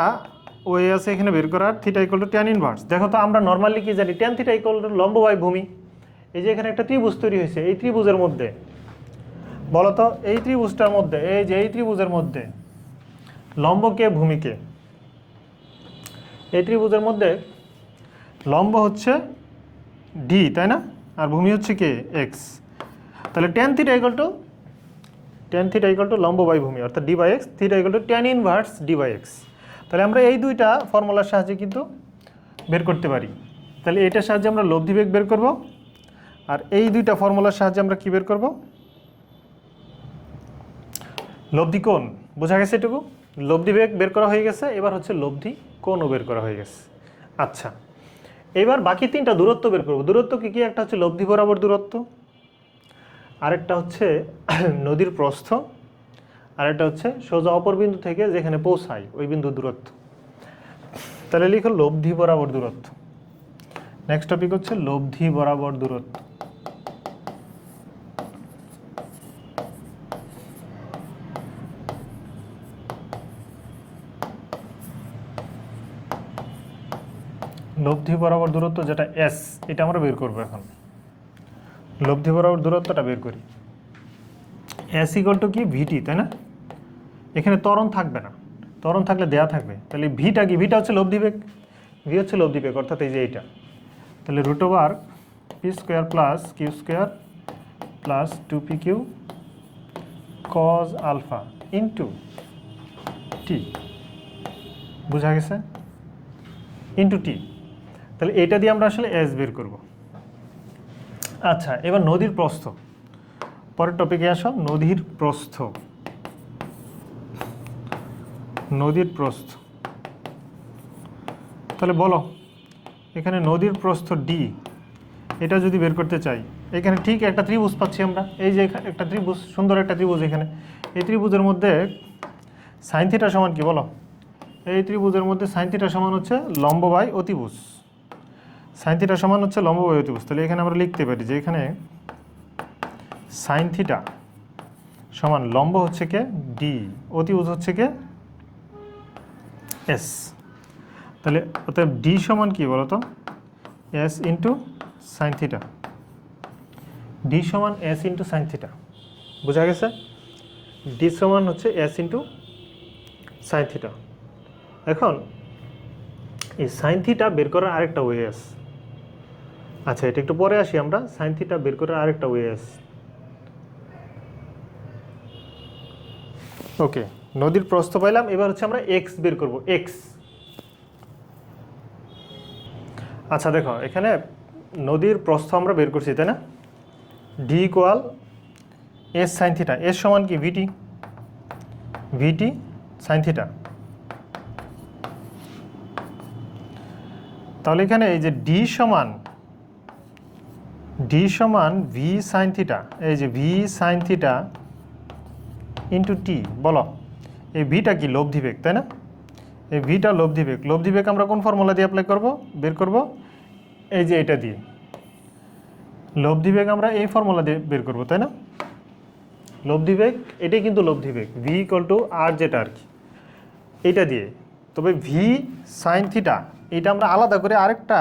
ওয়ে আছে এখানে বের করার, theta equal to tan inverse. দেখো তো আমরা নর্মালি কি জানি, ট্যান থিটা ইকুয়াল টু লম্ব বাই ভূমি। এই যে এখানে একটা ত্রিভুজ তৈরি হয়েছে, এই ত্রিভুজের মধ্যে বলতো, এই ত্রিভুজটার মধ্যে, এই যে এই ত্রিভুজের মধ্যে লম্বকে ভূমিকে, এই ত্রিভুজের মধ্যে লম্ব হচ্ছে ডি, তাই না, আর ভূমি হচ্ছে কে এক্স। তাহলে ট্যান থিটা ইকুয়াল টু লম্ব বাই ভূমি, অর্থাৎ D by X, theta equal to tan inverse D by X. তাহলে আমরা এই দুইটা ফর্মুলার সাহায্যে কিন্তু বের করতে পারি। তাহলে এটার সাহায্যে আমরা লব্ধি বেগ বের করব, আর এই দুইটা ফর্মুলার সাহায্যে আমরা কি বের করব, লব্ধি কোণ। বোঝা গেছে এটুকু? লব্ধি বেগ বের করা হয়ে গেছে, এবার হচ্ছে লব্ধি কোণও বের করা হয়ে গেছে। আচ্ছা, এবার বাকি 3টা দূরত্ব বের করব। দূরত্ব কি? একটা হচ্ছে লব্ধি বরাবর দূরত্ব, আরেকটা হচ্ছে নদীর প্রস্থ, আরেকটা হচ্ছে সোজা অপর বিন্দু থেকে যেখানে পৌঁছায় ওই বিন্দু দূরত্ব। তাহলে লিখো লব্ধি বরাবর দূরত্ব। নেক্সট টপিক হচ্ছে লব্ধি বরাবর দূরত্ব। লব্ধি বরাবর দূরত্ব যেটা এস, এটা আমরা বের করবো এখন। লব্ধি বরাবর দূরত্বটা বের করি। এস ইকুয়াল টু কি ভিটি, তাই না? এখানে ত্বরণ থাকবে না, ত্বরণ থাকলে দেয়া থাকবে। তাহলে ভিটা কি? ভিটা হচ্ছে লব্ধি বেগ, ভি হচ্ছে লব্ধি বেগ, অর্থাৎ এই যে এইটা। তাহলে √p² plus q² plus 2pq cos alpha into t, বোঝা গেছে, ইন্টু টি। তাহলে এটা দিয়ে আমরা আসলে এস বের করব। আচ্ছা, এবার নদীর প্রস্থ, পরের টপিকে আসো। নদীর প্রস্থ, তাহলে বলো এখানে নদীর প্রস্থ ডি, এটা যদি বের করতে চাই, এখানে ঠিক একটা ত্রিভুজ পাচ্ছি আমরা, এই যে একটা ত্রিভুজ, সুন্দর একটা ত্রিভুজ। এখানে এই ত্রিভুজের মধ্যে সাইন থিটা সমান কি বলো? এই ত্রিভুজের মধ্যে সাইন থিটা সমান হচ্ছে লম্ব বাই অতিভুজ, সাইন থিটা সমান হচ্ছে লম্ব বাই অতিভুজ। তাহলে এখানে আমরা লিখতে পারি যে এখানে সাইন থিটা সমান লম্ব হচ্ছে কে ডি, অতিভুজ হচ্ছে কে এস। তাহলে অতএব ডি সমান কি বলতো? S into sine theta, D সমান এস ইন্টু সাইন থিটা, বোঝা গেছে? ডি সমান হচ্ছে এস ইন্টু সাইন থিটা। এখন এই সাইন থিটা বের করার আরেকটা ওয়ে আছে। আচ্ছা, এটা একটু পরে আসি আমরা। সাইন থিটা বের করার আরেকটা ওয়ে আছে। ওকে, নদীর প্রস্থ পাইলাম, এবার হচ্ছে আমরা এক্স বের করব, এক্স। আচ্ছা দেখো, এখানে নদীর প্রস্থ আমরা বের করছি, তাই না? D equal S sine theta, S সমান কি ভিটি সাইন থিটা। তাহলে এখানে এই যে ডি সমান ভি সাইন থিটা, এই যে V sine theta into T. বলো এই ভিটা কি? লব্ধি বেগ, তাই না? এই ভিটা লব্ধি বেগ। লব্ধি বেগ আমরা কোন ফর্মুলা দিয়ে অ্যাপ্লাই করব, বের করব? এই যে এটা দিয়ে লব্ধি বেগ আমরা এই ফর্মুলা দিয়ে বের করব, তাই না? লব্ধি বেগ, এটাই কিন্তু লব্ধি বেগ, ভি ইকুয়াল টু আর যেটা আর কি এইটা দিয়ে। তবে ভি সাইন থিটা এটা আমরা আলাদা করে আরেকটা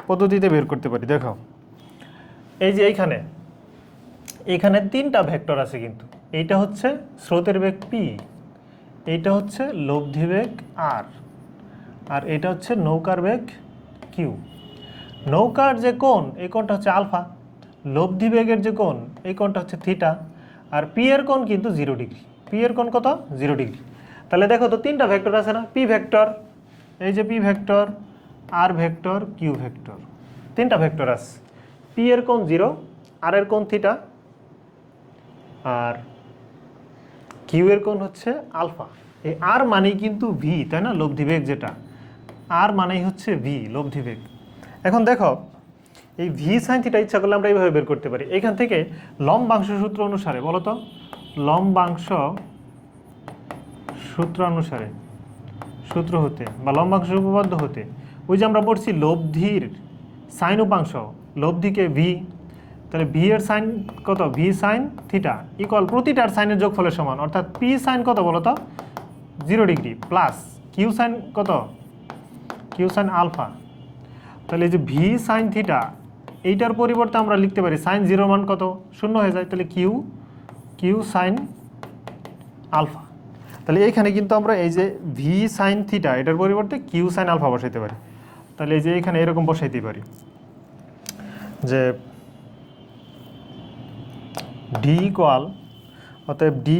পদ্ধতিতে বের করতে পারি। দেখো এই যে এইখানে তিনটা ভেক্টর আছে, কিন্তু এইটা হচ্ছে স্রোতের বেগ পি, এইটা হচ্ছে লব্ধি বেগ আর, আর এটা হচ্ছে নৌকার বেগ কিউ। নৌকার যে কোণ এই কোণটা হচ্ছে আলফা, লব্ধি বেগের যে কোণ এই কোণটা হচ্ছে থিটা, আর পি এর কোণ কিন্তু 0 ডিগ্রি। পি এর কোণ কত? 0 ডিগ্রি। তাহলে দেখো তো তিনটা ভেক্টর আছে না, পি ভেক্টর, এই যে পি ভেক্টর, আর ভেক্টর, কিউ ভেক্টর, তিনটা ভেক্টর আছে। পি এর কোণ 0, আর এর কোণ থিটা, আর কিউ এর কোণ হচ্ছে আলফা। এই আর মানেই কিন্তু ভি, তাই না? লব্ধি বেগ যেটা, আর মানেই হচ্ছে ভি লব্ধি বেগ। এখন দেখো এই ভি সাইন থিটা ইচ্ছা করলে আমরা এইভাবে বের করতে পারি। এখান থেকে লম্বাংশ সূত্র অনুসারে, বলো তো, লম্বাংশ সূত্র অনুসারে, সূত্র হতে বা লম্বাংশ উপপাদ্য হতে, ওই যে আমরা পড়ছি লব্ধির সাইন উপাংশ, লব্ধিকে ভি, তাহলে ভি এর সাইন কত? ভি সাইন থিটা ইকুয়াল প্রতিটার সাইনের যোগফলের সমান, অর্থাৎ পি সাইন কত বলো তো? 0 ডিগ্রি প্লাস কিউ সাইন কত? Q sine alpha. তাহলে এই যে ভি সাইন থিটা এইটার পরিবর্তে আমরা লিখতে পারি সাইন 0 মান কত? 0 হয়ে যায়, তাহলে কিউ সাইন আলফা। তাহলে এইখানে কিন্তু আমরা এই যে ভি সাইন থিটা এটার পরিবর্তে কিউ সাইন আলফা বসাইতে পারি। তাহলে এই যে এখানে এরকম বসাইতে পারি যে ডি ইকুয়াল, অতএব ডি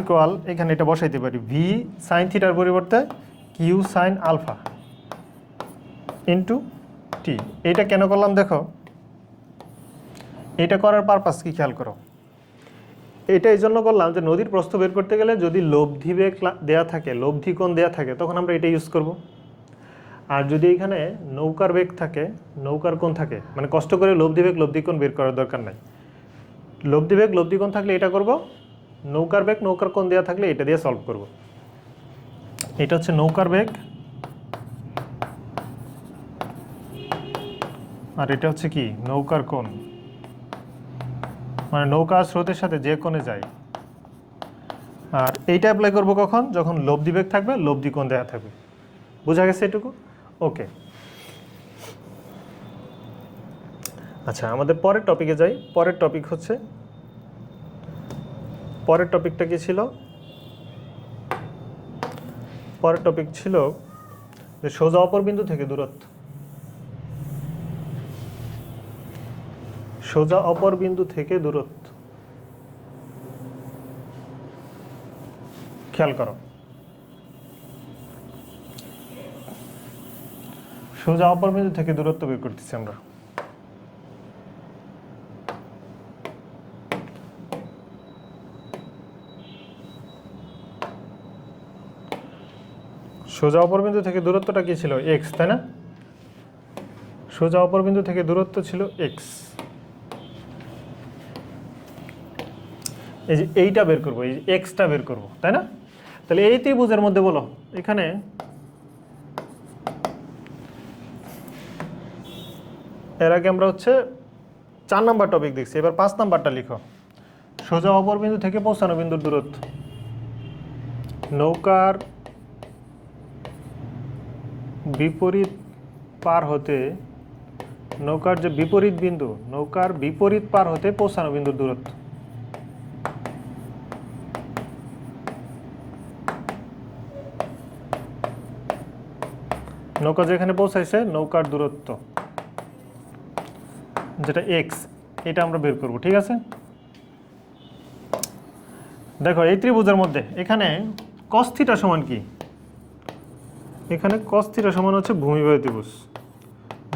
ইকুয়াল এখানে এটা বসাইতে পারি ভি সাইন থিটার পরিবর্তে কিউ সাইন আলফা ইন্টু টি। এইটা কেন করলাম দেখো, এটা করার পারপাস কি খেয়াল করো। এটা এই জন্য করলাম যে নদীর প্রস্থ বের করতে গেলে যদি লব্ধি বেগ দেওয়া থাকে, লব্ধি কোণ দেওয়া থাকে, তখন আমরা এটা ইউজ করব। আর যদি এখানে নৌকার বেগ থাকে, নৌকার কোণ থাকে, মানে কষ্ট করে লব্ধি বেগ লব্ধি কোণ বের করার দরকার নাই। লব্ধি বেগ লব্ধি কোণ থাকলে এটা করব, নৌকার বেগ নৌকার কোণ দেওয়া থাকলে এটা দিয়ে সলভ করব। এটা হচ্ছে নৌকার বেগ, আর এটা হচ্ছে কি? নৌকার কোণ, মানে নৌকা স্রোতের সাথে যে কোণে যায়। আর এইটা অ্যাপ্লাই করব কখন? যখন লব্ধি বেগ থাকবে, লব্ধি কোণ দেওয়া থাকবে। বোঝা গেছে এটুকু? ওকে, আচ্ছা আমাদের পরের টপিকে যাই। পরের টপিক হচ্ছে, পরের টপিকটা কি ছিল? পরের টপিক ছিল যে সোজা অপর বিন্দু থেকে দূরত্ব। সোজা অপর বিন্দু থেকে দূরত্ব, খেয়াল করো, সোজা অপর বিন্দু থেকে দূরত্ব বের করতেছি আমরা। সোজা অপর বিন্দু থেকে দূরত্বটা কি ছিল? এক্স, তাই না? সোজা অপর বিন্দু থেকে দূরত্ব ছিল এক্স। এই যে এইটা বের করবো, এই এক্সটা বের করবো, তাই না? তাহলে এই ত্রিভুজের মধ্যে বলো, এখানে এর আগে আমরা হচ্ছে 4 নাম্বার টপিক দেখছি, এবার 5 নাম্বারটা লিখো। সোজা অপর বিন্দু থেকে পৌঁছানো বিন্দুর দূরত্ব, নৌকার বিপরীত পার হতে, নৌকার যে বিপরীত বিন্দু, নৌকার বিপরীত পার হতে পৌঁছানো বিন্দুর দূরত্ব। নৌকা যেখানে পৌঁছাইছে, নৌকার দূরত্ব যেটা এক্স, এটা আমরা বের করব, ঠিক আছে? দেখো এই ত্রিভুজের মধ্যে এখানে cos থিটা সমান কি? এখানে cos থিটা সমান হচ্ছে ভূমিবাহী ত্রিভুজ।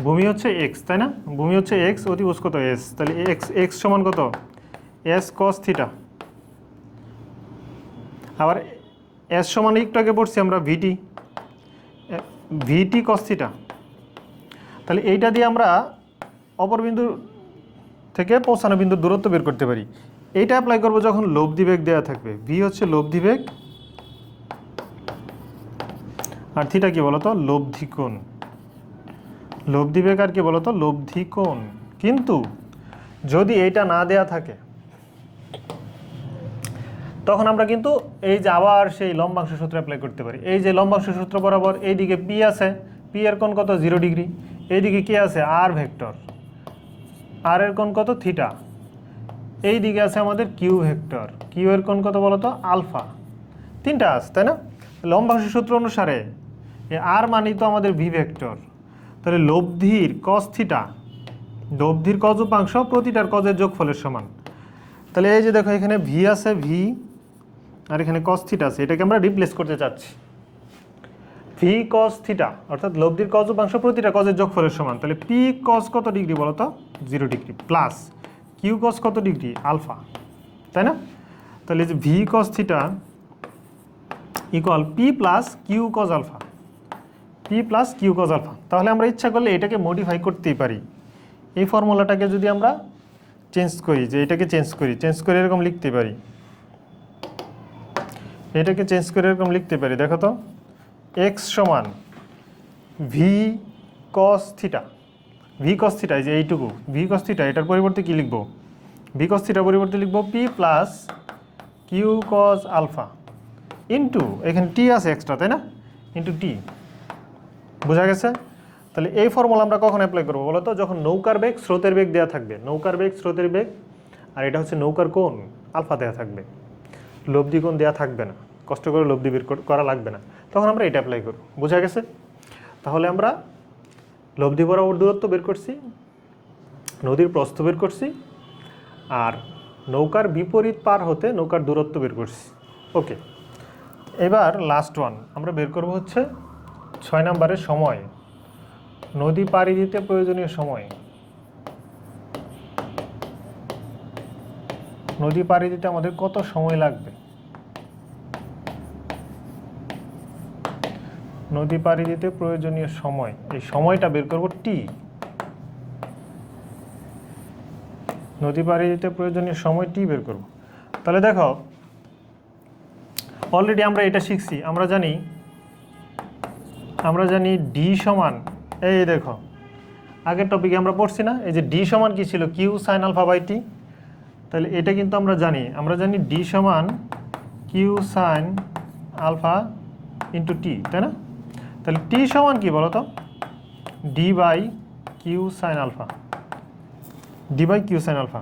ভূমি হচ্ছে এক্স, তাই না? ভূমি হচ্ছে এক্স, অতিভুজ কত? এস। তাহলে এক্স সমান কত? S cos theta. আবার এস সমান একটু আগে পড়ছি আমরা ভিটি cos থিটা। তাহলে এইটা দিয়ে আমরা অপর বিন্দু থেকে পৌঁছানো বিন্দুর দূরত্ব বের করতে পারি। এইটা অ্যাপ্লাই করবো যখন লব্ধি বেগ দেওয়া থাকবে। ভি হচ্ছে লব্ধি বেগ, আর থিটা কি বলতো? লব্ধি কোণ। লব্ধি বেগ আর কি বলতো? লব্ধি কোণ। কিন্তু যদি এইটা না দেয়া থাকে তখন আমরা কিন্তু এই যে আবার সেই লম্বাংশ সূত্র অ্যাপ্লাই করতে পারি। এই যে লম্বাংশ সূত্র বরাবর এইদিকে পি আছে, পি এর কোণ কত 0 ডিগ্রি, এইদিকে কে আছে আর ভেক্টর, আর এর কোণ কত থিটা, এই দিকে আছে আমাদের কিউ ভেক্টর, কিউ এর কোণ কত বলতো আলফা, তিনটা আছে তাই না। লম্বাংশ সূত্র অনুসারে আর মানেই তো আমাদের ভি ভেক্টর, তাহলে লব্ধির কস থিটা, লব্ধির কজ উপাংশ প্রতিটার কজের যোগফলের সমান। তাহলে এই যে দেখো এখানে ভি আছে, ভি আর এখানে কস থিটা আছে, এটাকে আমরা রিপ্লেস করতে চাচ্ছি। ভি কস থিটা অর্থাৎ লব্ধির কজ উপাংশ প্রতিটা কজের যোগফলের সমান, তাহলে পি কস কত ডিগ্রি বলো তো 0 ডিগ্রি প্লাস কিউ কস কত ডিগ্রি আলফা, তাই না। তাহলে যে V cos theta equal P plus Q cos alpha, P plus Q cos alpha. তাহলে আমরা ইচ্ছা করলে এটাকে মডিফাই করতেই পারি, এই ফর্মুলাটাকে যদি আমরা চেঞ্জ করি, যে এটাকে চেঞ্জ করে এরকম লিখতে পারি, এটাকে চেঞ্জ করে এরকম লিখতে পারি, দেখো তো এক্স সমান V cos theta, V cos theta এই যে এইটুকু ভি কস থিটা, এটার পরিবর্তে কি লিখবো, ভি কস থিটার পরিবর্তে লিখবো P plus Q cos alpha into এখানে টি আছে এক্সট্রা তাই না, ইন্টু টি। বোঝা গেছে। তাহলে এই ফর্মুলা আমরা কখন অ্যাপ্লাই করবো বলো তো, যখন নৌকার বেগ স্রোতের বেগ দেওয়া থাকবে, নৌকার বেগ স্রোতের বেগ, আর এটা হচ্ছে নৌকার কোণ আলফা দেওয়া থাকবে, লব্ধি কোণ দেওয়া থাকবে না, কষ্ট করে লব্ধি বের করা লাগবে না, তখন আমরা এটা অ্যাপ্লাই করব। বোঝা গেছে। তাহলে আমরা লব্ধি বরাবর দূরত্ব বের করছি, নদীর প্রস্থ বের করছি, আর নৌকার বিপরীত পার হতে নৌকার দূরত্ব বের করছি। ওকে, এবার লাস্ট ওয়ান আমরা বের করব হচ্ছে 6 নম্বরের সময়, নদী পাড়ি দিতে প্রয়োজনীয় সময়। নদী পাড়ি দিতে আমাদের কত সময় লাগবে, নদী পাড়ি দিতে প্রয়োজনীয় সময়, এই সময়টা বের করব টি। নদী পাড়ি দিতে প্রয়োজনীয় সময় টি বের করব। তাহলে দেখো অলরেডি আমরা এটা শিখছি, আমরা জানি ডি সমান, এই দেখো আগের টপিকে আমরা পড়ছি না, এই যে ডি সমান কি ছিল q sine alpha by t. তাহলে এটা কিন্তু আমরা জানি ডি সমান q sine alpha into t, তাই না। তাহলে টি সমান কি বলো তো d by q sine alpha, d by q sine alpha.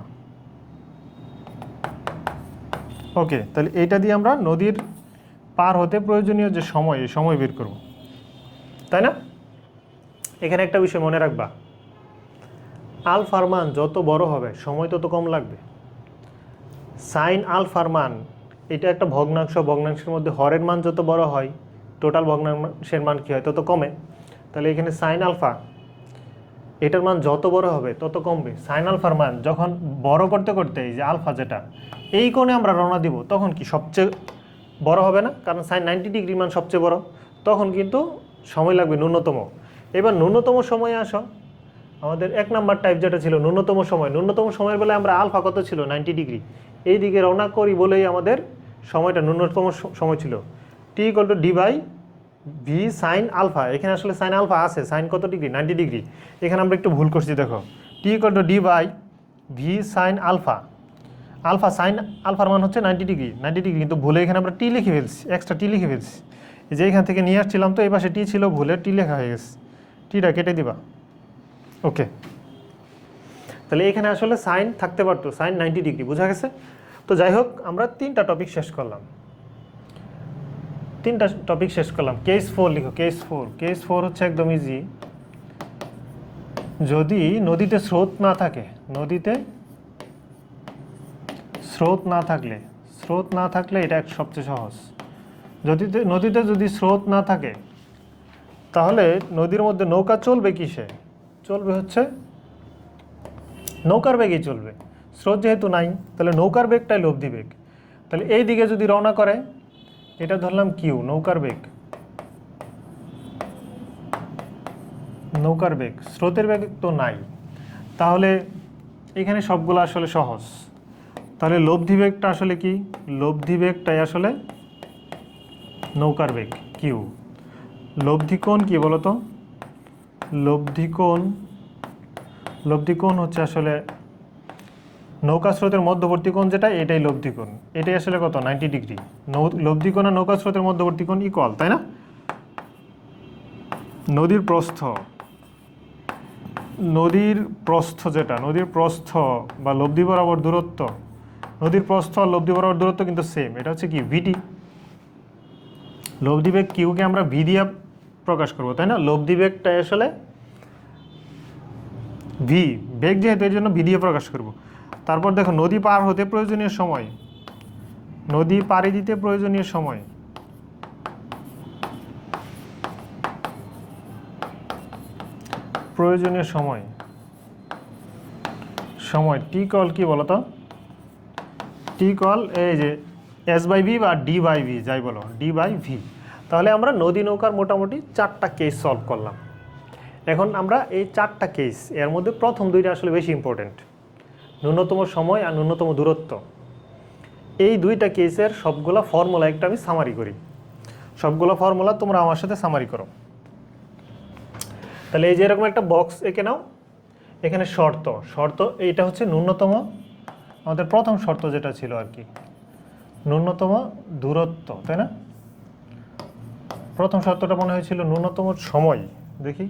Okay, তাহলে এইটা দিয়ে আমরা নদীর পার হতে প্রয়োজনীয় যে সময়, এই সময় বের করব, তাই না। এখানে একটা বিষয় মনে রাখবা, আলফার মান যত বড় হবে সময় তত কম লাগবে। সাইন আলফার মান এটা একটা ভগ্নাংশ, ভগ্নাংশের মধ্যে হরের মান যত বড় হয় টোটাল ভগ্নাংশের মান কী হয় তত কমে। তাহলে এখানে সাইন আলফা এটার মান যত বড় হবে তত কমবে। সাইন আলফার মান যখন বড় করতে করতে এই যে আলফা যেটা এই কোণে আমরা রওনা দিব, তখন কি সবচেয়ে বড় হবে না, কারণ সাইন 90 ডিগ্রি মান সবচেয়ে বড়, তখন কিন্তু সময় লাগবে ন্যূনতম। এবার ন্যূনতম সময়ে আসো, আমাদের 1 নাম্বার টাইপ যেটা ছিল ন্যূনতম সময়, ন্যূনতম সময়ের বেলায় আমরা আলফা কত ছিল 90 ডিগ্রি, এই দিকে রওনা করি বলেই আমাদের সময়টা ন্যূনতম সময় ছিল t equal to d by v sine alpha. এখানে আসলে সাইন আলফা আছে, সাইন কত ডিগ্রি 90 ডিগ্রি, এখানে আমরা একটু ভুল করছি, দেখো t equal to d by v sine alpha, alpha sine আলফার মান হচ্ছে 90 ডিগ্রি, কিন্তু ভুলে এখানে আমরা টি লিখে ফেলছি, এক্সট্রা টি লিখে ফেলছি, এই যে এখান থেকে নিয়ে আসছিলাম তো এই পাশে টি ছিল, ভুলে টি লেখা হয়ে গেছে, টিটা কেটে দিবা। ওকে, তাহলে এখানে আসলে সাইন থাকতে পারতো, সাইন 90 ডিগ্রি, বোঝা গেছে। তো যাই হোক, আমরা 3টা টপিক শেষ করলাম, কেস 4 লিখো, কেস 4 হচ্ছে একদম ইজি। যদি নদীতে স্রোত না থাকে, নদীতে স্রোত না থাকলে এটা সবচেয়ে সহজ। নদীতে যদি স্রোত না থাকে তাহলে নদীর মধ্যে নৌকা চলবে কিসে, চলবে হচ্ছে নৌকার বেগেই চলবে। স্রোত যেহেতু নাই তাহলে নৌকার বেগটাই লব্ধি বেগ। তাহলে এই দিকে যদি রওনা করে, এটা ধরলাম কিউ নৌকার বেগ, স্রোতের বেগ তো নাই, তাহলে এখানে সবগুলো আসলে সহজ। তাহলে লব্ধি বেগটা আসলে কি, লব্ধি বেগটাই আসলে নৌকার বেগ কিউ। লব্ধি কোণ কি বলতো, লব্ধি কোণ হচ্ছে আসলে নৌকা স্রোতের মধ্যবর্তী কোণ যেটা, এটাই লব্ধি কোণ। এটাই আসলে কত, 90 ডিগ্রি। লব্ধি কোণ আর নৌকা স্রোতের মধ্যবর্তী কোণ ইকুয়াল, তাই না? নদীর প্রস্থ যেটা, নদীর প্রস্থ বা লব্ধি বরাবর দূরত্ব, নদীর প্রস্থ আর লব্ধি বরাবর দূরত্ব কিন্তু সেম। এটা হচ্ছে কি, ভিটি। লব্ধি বেগ কিউকে আমরা ভি দিয়ে প্রকাশ করবো, তাই না? লব্ধি বেগটা আসলে ভি, বেগ যেহেতু এর জন্য ভি দিয়ে প্রকাশ করব। তারপর দেখো, নদী পার হতে প্রয়োজনীয় সময়, নদী পাড়ি দিতে প্রয়োজনীয় সময়, প্রয়োজনীয় সময়, সময় টি কল কি বলতো? টি কল এই যে এস বাই ভি বা ডি বাই ভি, যাই বলো, ডি বাই ভি। তাহলে আমরা নদী নৌকার মোটামুটি 4টা কেস সলভ করলাম। এখন আমরা এই 4টা কেস, এর মধ্যে প্রথম 2টা আসলে বেশি ইম্পর্টেন্ট, ন্যূনতম সময় আর ন্যূনতম দূরত্ব। এই 2টা কেসের সবগুলা ফর্মুলা একটা আমি সামারি করি, সবগুলো ফর্মুলা তোমরা আমার সাথে সামারি করো। তাহলে এই যে এরকম একটা বক্স এঁকে নাও, এখানে শর্ত এইটা হচ্ছে ন্যূনতম, আমাদের প্রথম শর্ত যেটা ছিল আর কি, ন্যূনতম দূরত্ব, তাই না? প্রথম শর্তটা মনে হয়েছিল ন্যূনতম সময়, দেখি,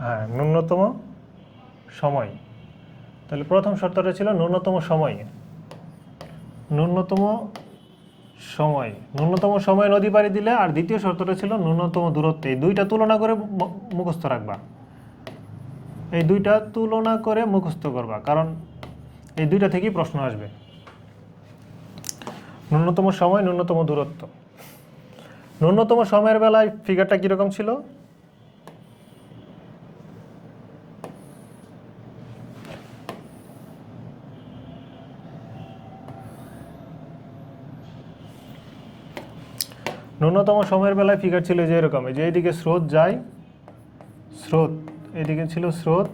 হ্যাঁ, ন্যূনতম সময়। তাহলে প্রথম শর্তটা ছিল ন্যূনতম সময়, ন্যূনতম সময় নদী পাড়ি দিলে, আর দ্বিতীয় শর্তটা ছিল ন্যূনতম দূরত্ব। এই 2টা তুলনা করে মুখস্থ রাখবা, এই 2টা তুলনা করে মুখস্থ করবা, কারণ এই 2টা থেকেই প্রশ্ন আসবে। ন্যূনতম সময়, ন্যূনতম দূরত্ব। ন্যূনতম সময়ের বেলায় ফিগারটা কীরকম ছিল? ন্যূনতম সময়ের বেলায় ফিগার ছিল যে এরকম, যে এইদিকে স্রোত যায়, এইদিকে ছিল স্রোত,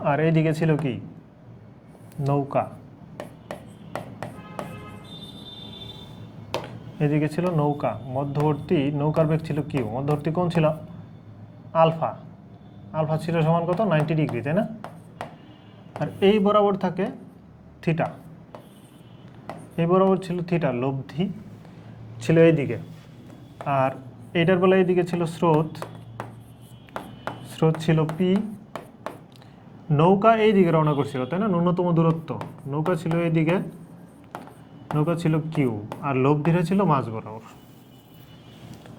আর এইদিকে ছিল কি, নৌকা, এদিকে ছিল নৌকা। মধ্যবর্তী নৌকার বেগ ছিল কিউ, মধ্যবর্তী কোণ ছিল আলফা, আলফা ছিল সমান কত, 90 ডিগ্রি, তাই না? আর এই বরাবর থাকে থিটা, এই বরাবর ছিল থিটা, লব্ধি ছিল এইদিকে। আর এইটার বেলা এইদিকে ছিল স্রোত ছিল পি। নৌকা এই দিকে রওনা করছিল, তাই না? ন্যূনতম দূরত্ব, নৌকা ছিল এইদিকে, নৌকা ছিল কিউ, আর লব্ধিটা ছিল মাঝ বরাবর,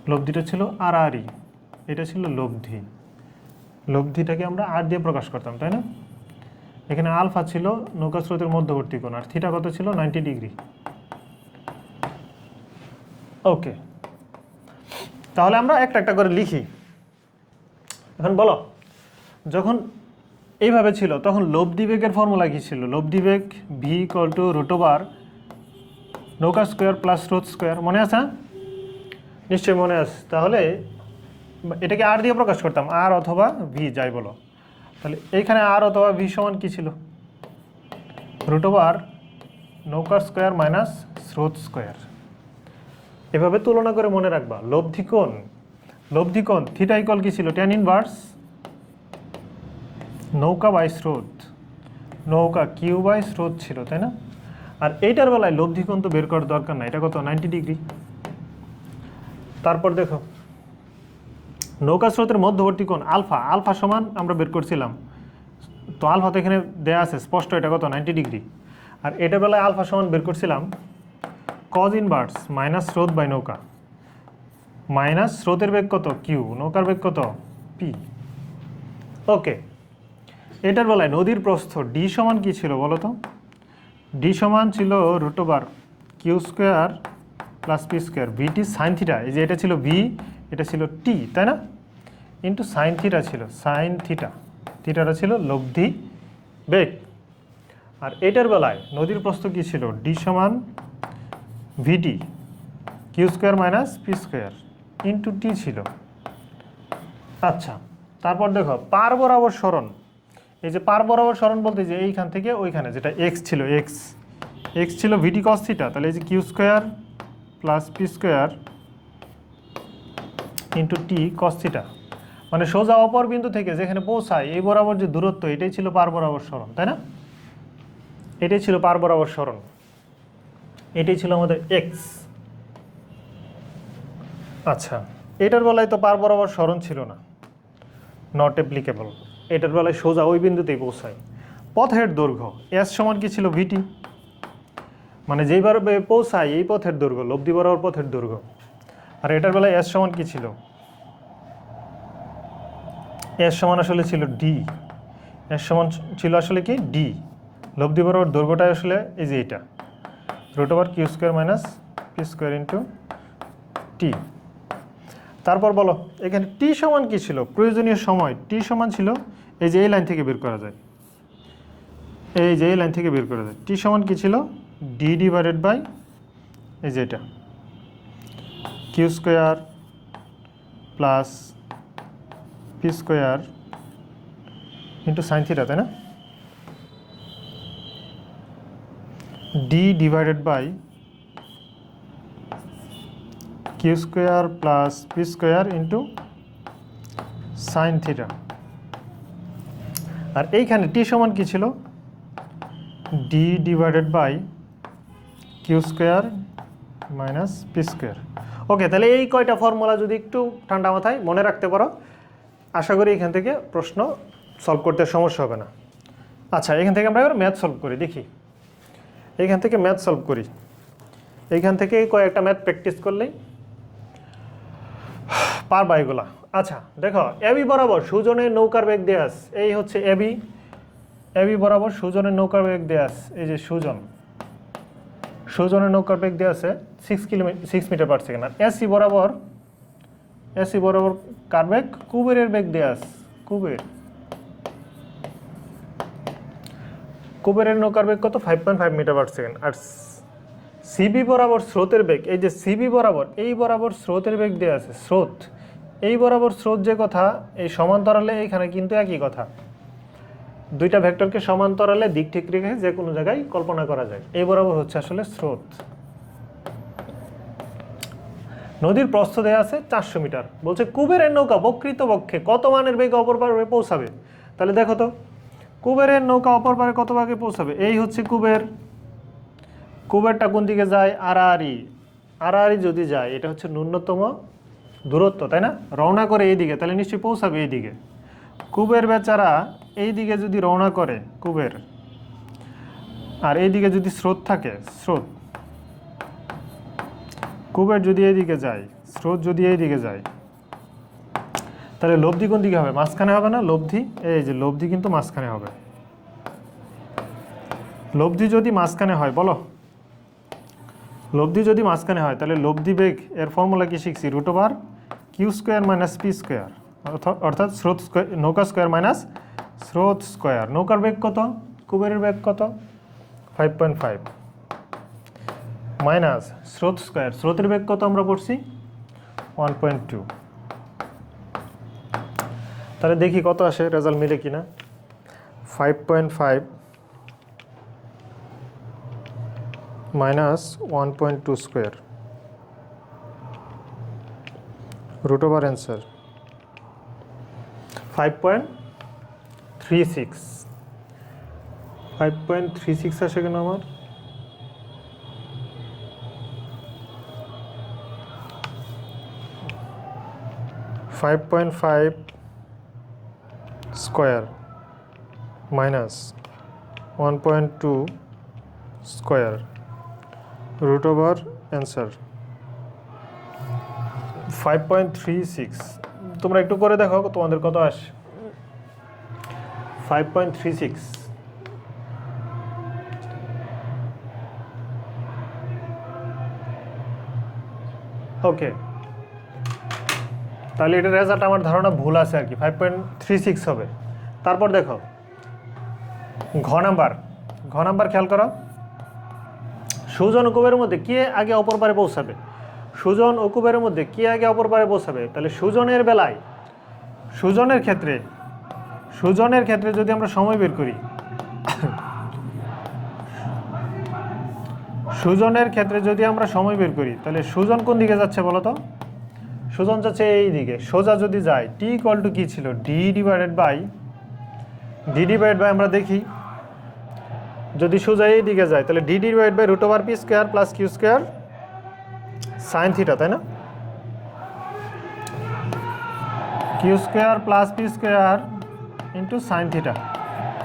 লব্ধিটা ছিল আর, এটা ছিল লব্ধি। লব্ধিটাকে আমরা আর দিয়ে প্রকাশ করতাম, তাই না? এখানে আলফা ছিল নৌকা স্রোতের মধ্যবর্তী কোণ, আর থিটা কত ছিল, 90 ডিগ্রি। ওকে, তাহলে আমরা একটা একটা করে লিখি। এখন বলো, যখন এইভাবে ছিল তখন লব্ধি বেগের ফর্মুলা কী ছিল? লব্ধি বেগ ভি ইকুয়াল টু √, নৌকা স্কোয়ার প্লাস স্রোত স্কোয়ার, মনে আছে? নিশ্চয়ই মনে আছে। তাহলে এটাকে আর দিয়ে প্রকাশ করতাম, আর অথবা ভি, যাই বলো। তাহলে এইখানে আর অথবা ভি সমান কী ছিল? √, নৌকা স্কোয়ার মাইনাস স্রোত স্কোয়ার। এভাবে তুলনা করে মনে রাখবা। লব্ধি কোণ থিটা ইকুয়াল কী ছিল? tan ইনভার্স নৌকা বাই স্রোত, নৌকা কিউ বাই স্রোত ছিল, তাই না? আর এইটার বেলায় লব্ধি কোণ তো বের করার দরকার না, এটা কত, 90 ডিগ্রি। তারপর দেখো, নৌকা স্রোতের মধ্যবর্তী কোণ আলফা সমান আমরা বের করছিলাম, তো আলফা তো এখানে দেয়া আছে স্পষ্ট, এটা কত, 90 ডিগ্রি। আর এটার বেলায় আলফা সমান বের করছিলাম কজ ইনভার্স মাইনাস স্রোত বাই নৌকা, মাইনাস স্রোতের বেগ কত, কিউ, নৌকার বেগ কত, পি। ওকে, এটার বেলায় নদীর প্রস্থ ডি সমান কী ছিল বলো তো? ডি সমান ছিল √, Q square plus P square, v t sine theta. এই যে এটা ছিল ভি, এটা ছিল টি, তাই না? ইন্টু সাইন থিটা ছিল, সাইন থিটাটা ছিল লব্ধি বেগ। আর এটার বেলায় নদীর প্রস্থ কী ছিল? ডি সমান v t, q square minus P square into t ছিল। আচ্ছা, তারপর দেখো পার বরাবর সরণ। এই যে পার বরাবর সরণ বলতে যে এইখান থেকে ওইখানে যেটা এক্স ছিল, এক্স ছিল ভিটি কস থিটা, তাহলে এই যে q square plus P square into t cos theta. মানে সোজা অপর বিন্দু থেকে যেখানে পৌঁছায় এই বরাবর যে দূরত্ব, এটাই ছিল পার বরাবর সরণ, তাই না? এটাই ছিল পার বরাবর সরণ, এটাই ছিল আমাদের এক্স। আচ্ছা, এটার বেলায় তো পার বরাবর সরণ ছিল না, নট অ্যাপ্লিকেবল। এটার বেলায় সোজা ওই বিন্দুতেই পৌঁছায়। পথের দৈর্ঘ্য এস সমান কি ছিল? ভিটি, মানে যেইভাবে পৌঁছায় এই পথের দৈর্ঘ্য, লব্ধি বরাবর পথের দৈর্ঘ্য। আর এটার বেলায় এস সমান কি ছিল? এস সমান আসলে ছিল ডি। এস সমান ছিল আসলে কি? ডি। লব্ধি বরাবর দৈর্ঘ্যটাই আসলে এই যে এটা, root over Q square minus P square into t. তারপর বলো এখানে টি সমান কি ছিল? প্রয়োজনীয় সময় টি সমান ছিল এই যে এই লাইন থেকে বের করা যায়, এই যে এই লাইন থেকে বের করা যায়। টি সমান কি ছিল? ডি ডিভাইডেড বাই এই যে এটা q square plus P square into sine theta, তাই না? D divided by q square plus P square into sine theta. আর এইখানে টি সমান কি ছিল? D divided by q square minus P square. Okay, তাহলে এই কয়টা ফর্মুলা যদি একটু ঠান্ডা মাথায় মনে রাখতে পারো, আশা করি এখান থেকে প্রশ্ন সলভ করতে সমস্যা হবে না। আচ্ছা, এখান থেকে আমরা এবার ম্যাথ সলভ করি, দেখি এইখান থেকে ম্যাথ সলভ করি। এইখান থেকে কয়েকটা ম্যাথ প্র্যাকটিস করলেই পারবা এগুলা। আচ্ছা দেখো, এবি বরাবর সুজনের নৌকার বেগ দেয়া আছে, এই হচ্ছে এবি। এবি বরাবর সুজনের নৌকার বেগ দেয়া আছে, এই যে সুজনের নৌকার বেগ দেওয়া আছে 6 মিটার পার সেকেন্ড। আর এসি বরাবর কার বেগ? কুবেরের বেগ দেওয়া আছে, কুবেরের নৌকার বেগ কত? 5.5 মিটার পার সেকেন্ড। আর সিবি বরাবর স্রোতের বেগ, এই যে সিবি বরাবর, এই বরাবর স্রোতের বেগ দেওয়া আছে, স্রোত, এই বরাবর স্রোত যে কথা, এই সমান্তরালে এইখানে কিন্তু একই কথা। দুইটা ভেক্টরকে সমান্তরালে দিক ঠিক রেখে যে কোনো জায়গায় কল্পনা করা যায়। এই বরাবর হচ্ছে আসলে স্রোত। নদীর প্রস্থ দেয়া আছে 400 মিটার। বলছে কুবেরের নৌকা বক্রীতপক্ষে কত মানের বেগে অপর পারে পৌঁছাবে? তাহলে দেখো তো, কুবেরের নৌকা অপর পারে কত বেগে পৌঁছাবে? এই হচ্ছে কুবেরটা কোন দিকে যায়? আড়াআড়ি যদি যায়, এটা হচ্ছে ন্যূনতম দূরত্ব, তাই না? রওনা করে এইদিকে, তাহলে নিশ্চয়ই পৌঁছাবে এইদিকে। কুবের বেচারা এই দিকে যদি রওনা করে কুবের, আর এইদিকে যদি স্রোত থাকে, কুবের যদি এইদিকে যায়, স্রোত যদি এইদিকে যায়, তাহলে লব্ধি কোন দিকে হবে? মাঝখানে হবে না? লব্ধি, এই যে লব্ধি কিন্তু মাঝখানে হবে। লব্ধি যদি মাঝখানে হয়, বলো লব্ধি যদি মাঝখানে হয়, তাহলে লব্ধি বেগ এর ফর্মুলা কি শিখছি? Root over Q square minus P square, অর্থাৎ স্রোত স্কোয়ার, নৌকা স্কোয়ার মাইনাস স্রোত স্কোয়ার। নৌকার বেগ কত? কুবেরের বেগ কত? 5.5 মাইনাস স্রোত স্কোয়ার, স্রোতের বেগ কত আমরা পড়ছি? 1.2। তাহলে দেখি কত আসে, রেজাল্ট মিলে কিনা। 5.5 minus 1.2 square, root over answer 5.36। 5.36 আসে কেন আমার? $5.5 square minus 1.2 square, root over answer 5.36। তোমরা একটু করে দেখো তোমাদের কত আসে। 5.36। ওকে, তাহলে এটার রেজাল্ট আমার ধারণা ভুল আছে আর কি, 5.36 হবে। তারপর দেখো ঘ নাম্বার খেয়াল করো, সুজন ও কুবেরের মধ্যে কে আগে অপর পারে পৌঁছাবে? সুজন ও কুবেরের মধ্যে কে আগে অপর পারে পৌঁছাবে? তাহলে সুজনের বেলায়, সুজনের ক্ষেত্রে যদি আমরা সময় বের করি, সুজনের ক্ষেত্রে যদি আমরা সময় বের করি, তাহলে সুজন কোন দিকে যাচ্ছে বলো তো? সুজন যাচ্ছে এই দিকে, সোজা যদি যায় টি ইকুয়াল টু কী ছিল, ডি ডিভাইডেড বাই আমরা দেখি যদি সোজা এই দিকে যায় তাহলে D divide by root over P square plus Q square sine theta, তাই না? Q square plus P square into sine theta.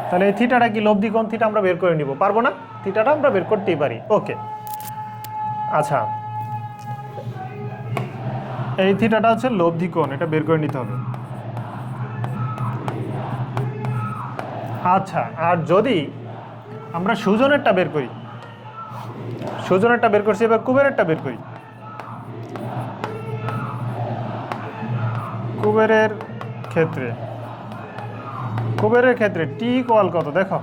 তাহলে এই থিটাটা কি লব্ধি কোণ থিটা আমরা বের করে নিব, পারবো না? থিটাটা আমরা বের করতেই পারি। ওকে, আচ্ছা এই থিটাটা হচ্ছে লব্ধি কোণ, এটা বের করে নিতে হবে। আচ্ছা, আর যদি আমরা সুজনেরটা বের করি, সুজনেরটা বের করছি, এবার কুবেরেরটা বের করি। কুবেরের ক্ষেত্রে টি ইকুয়াল কত দেখো,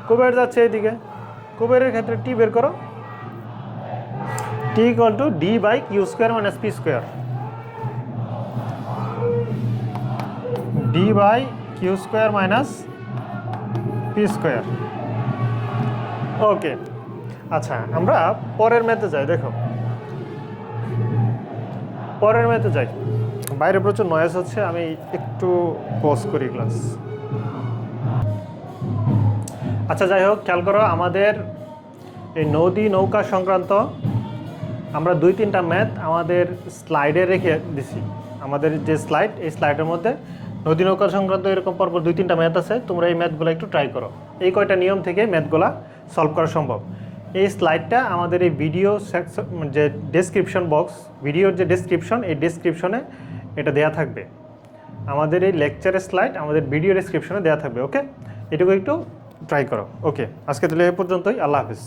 কুবের যাচ্ছে এইদিকে, কুবেরের ক্ষেত্রে টি বের করো, t equal to d by q square minus P square, d by q square minus P square. Okay, আচ্ছা আমরা পরের ম্যাথে যাই। দেখো পরের ম্যাথে যাই, বাইরে প্রচুর নয়েজ হচ্ছে, আমি একটু পজ করি ক্লাস। আচ্ছা যাই হোক, খেয়াল করো আমাদের এই নদী নৌকা সংক্রান্ত আমরা 2-3টা ম্যাথ আমাদের স্লাইডে রেখে দিছি। আমাদের যে স্লাইড, এই স্লাইডের মধ্যে নদী নৌকা সংক্রান্ত এরকম পরপর 2-3টা ম্যাথ আছে, তোমরা এই ম্যাথগুলো একটু ট্রাই করো। এই কয়টা নিয়ম থেকে ম্যাথগুলা সলভ করা সম্ভব। এই স্লাইডটা আমাদের এই ভিডিও যে ডেসক্রিপশন বক্স, ভিডিওর যে ডেসক্রিপশন, এই ডেসক্রিপশনে এটা দেয়া থাকবে। আমাদের এই লেকচারের স্লাইড আমাদের ভিডিও ডেসক্রিপশনে দেওয়া থাকবে। ওকে, এটুকু একটু ট্রাই করো। ওকে, আজকে তাহলে এ পর্যন্তই। আল্লাহ হাফিজ।